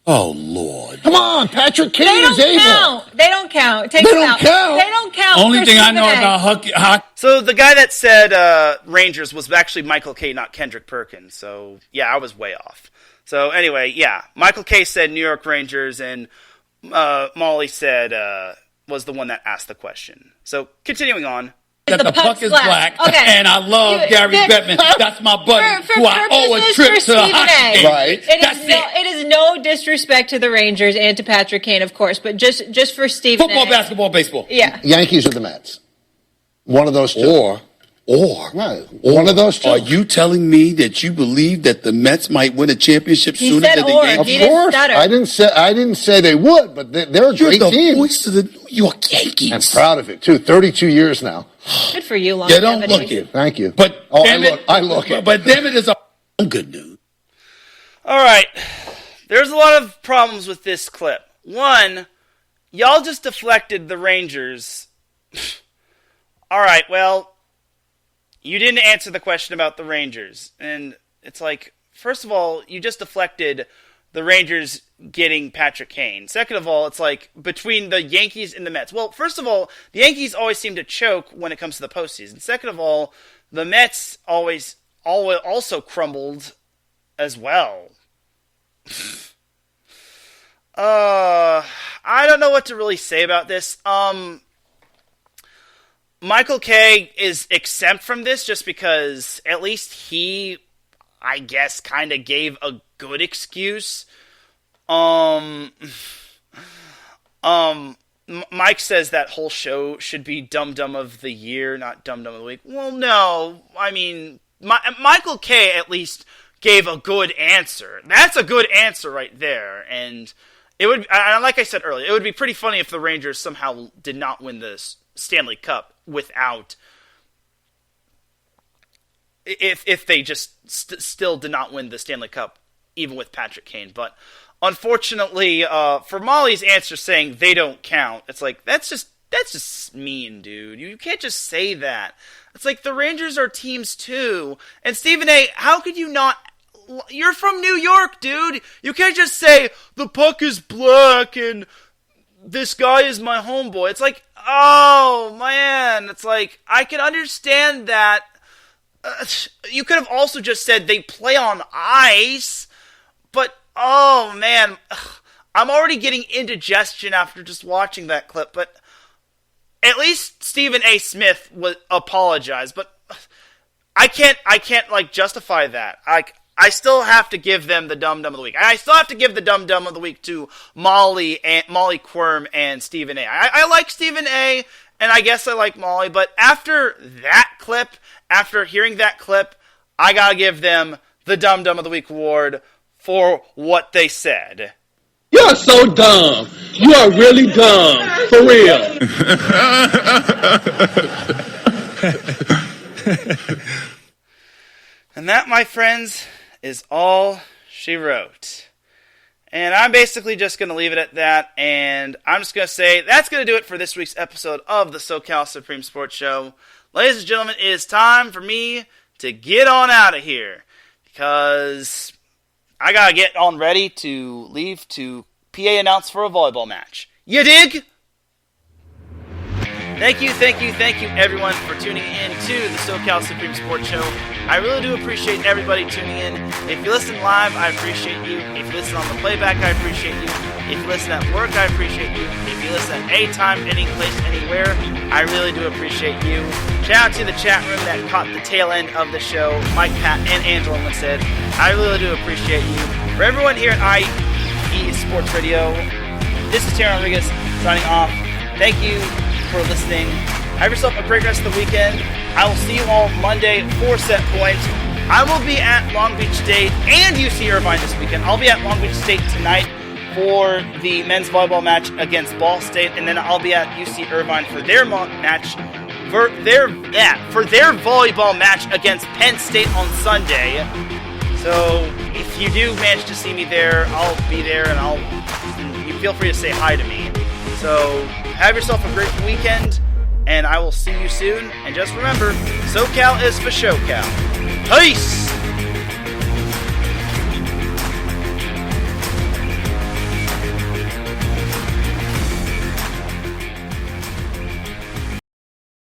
Oh, Lord. Come on, Patrick Kane is able. They don't count. Take They them don't out. count. They don't count. Only thing I know about hockey. So the guy that said Rangers was actually Michael Kay, not Kendrick Perkins. So, yeah, I was way off. So, anyway, yeah. Michael Kay said New York Rangers, and Molly said was the one that asked the question. So, continuing on. That the puck is black, okay. And I love Gary Bettman. That's my buddy, who I owe a trip to the hockey game. Right. It is no disrespect to the Rangers and to Patrick Kane, of course, but just for Stephen Football, A. basketball, baseball. Yeah. Yankees or the Mets. One of those two. Right. One of those two. Are you telling me that you believe that the Mets might win a championship sooner than the Yankees? Of course. I didn't say they would, but they're a great team. You're the voice of the New York Yankees. I'm proud of it, too. 32 years now. Good for you, You don't look it. Thank you. But I look it. But damn it is a good news. All right. There's a lot of problems with this clip. One, y'all just deflected the Rangers. All right, well, you didn't answer the question about the Rangers. And it's like, first of all, you just deflected the Rangers getting Patrick Kane. Second of all, it's like between the Yankees and the Mets. Well, first of all, the Yankees always seem to choke when it comes to the postseason. Second of all, the Mets always also crumbled as well. I don't know what to really say about this. Michael Kay is exempt from this just because at least he, I guess, kind of gave a good excuse. Mike says that whole show should be Dum Dum of the Year, not Dum Dum of the Week. Well, no. I mean, Michael Kay at least gave a good answer. That's a good answer right there. And it would, like I said earlier, it would be pretty funny if the Rangers somehow did not win the Stanley Cup without, if they just still did not win the Stanley Cup, even with Patrick Kane. But unfortunately, for Molly's answer saying they don't count, it's like, that's just mean, dude. You can't just say that. It's like, the Rangers are teams too. And Stephen A., how could you not? You're from New York, dude. You can't just say, the puck is black and this guy is my homeboy. It's like, oh, man. It's like, I can understand that. You could have also just said they play on ice. But, oh, man. I'm already getting indigestion after just watching that clip. But at least Stephen A. Smith would apologize. But I can't like, justify that. I still have to give them the Dum Dum of the Week. I still have to give the Dum Dum of the Week to Molly Quirm and Stephen A. I like Stephen A, and I guess I like Molly, but after that clip, after hearing that clip, I gotta give them the Dum Dum of the Week award for what they said. You're so dumb. You are really dumb. For real. And that, my friends, is all she wrote. And I'm basically just going to leave it at that, and I'm just going to say that's going to do it for this week's episode of the SoCal Supreme Sports Show. Ladies and gentlemen, it is time for me to get on out of here, because I got to get on ready to leave to PA announce for a volleyball match. You dig? Thank you, everyone, for tuning in to the SoCal Supreme Sports Show. I really do appreciate everybody tuning in. If you listen live, I appreciate you. If you listen on the playback, I appreciate you. If you listen at work, I appreciate you. If you listen at any time, any place, anywhere, I really do appreciate you. Shout out to the chat room that caught the tail end of the show. Mike, Pat, and Angela said, I really do appreciate you. For everyone here at IE Sports Radio, this is Teran Rodriguez signing off. Thank you for listening. Have yourself a great rest of the weekend. I will see you all Monday for Set Point. I will be at Long Beach State and UC Irvine this weekend. I'll be at Long Beach State tonight for the men's volleyball match against Ball State, and then I'll be at UC Irvine for their match for their volleyball match against Penn State on Sunday. So if you do manage to see me there, I'll be there, and you feel free to say hi to me. So have yourself a great weekend, and I will see you soon. And just remember, SoCal is for SoCal. Peace!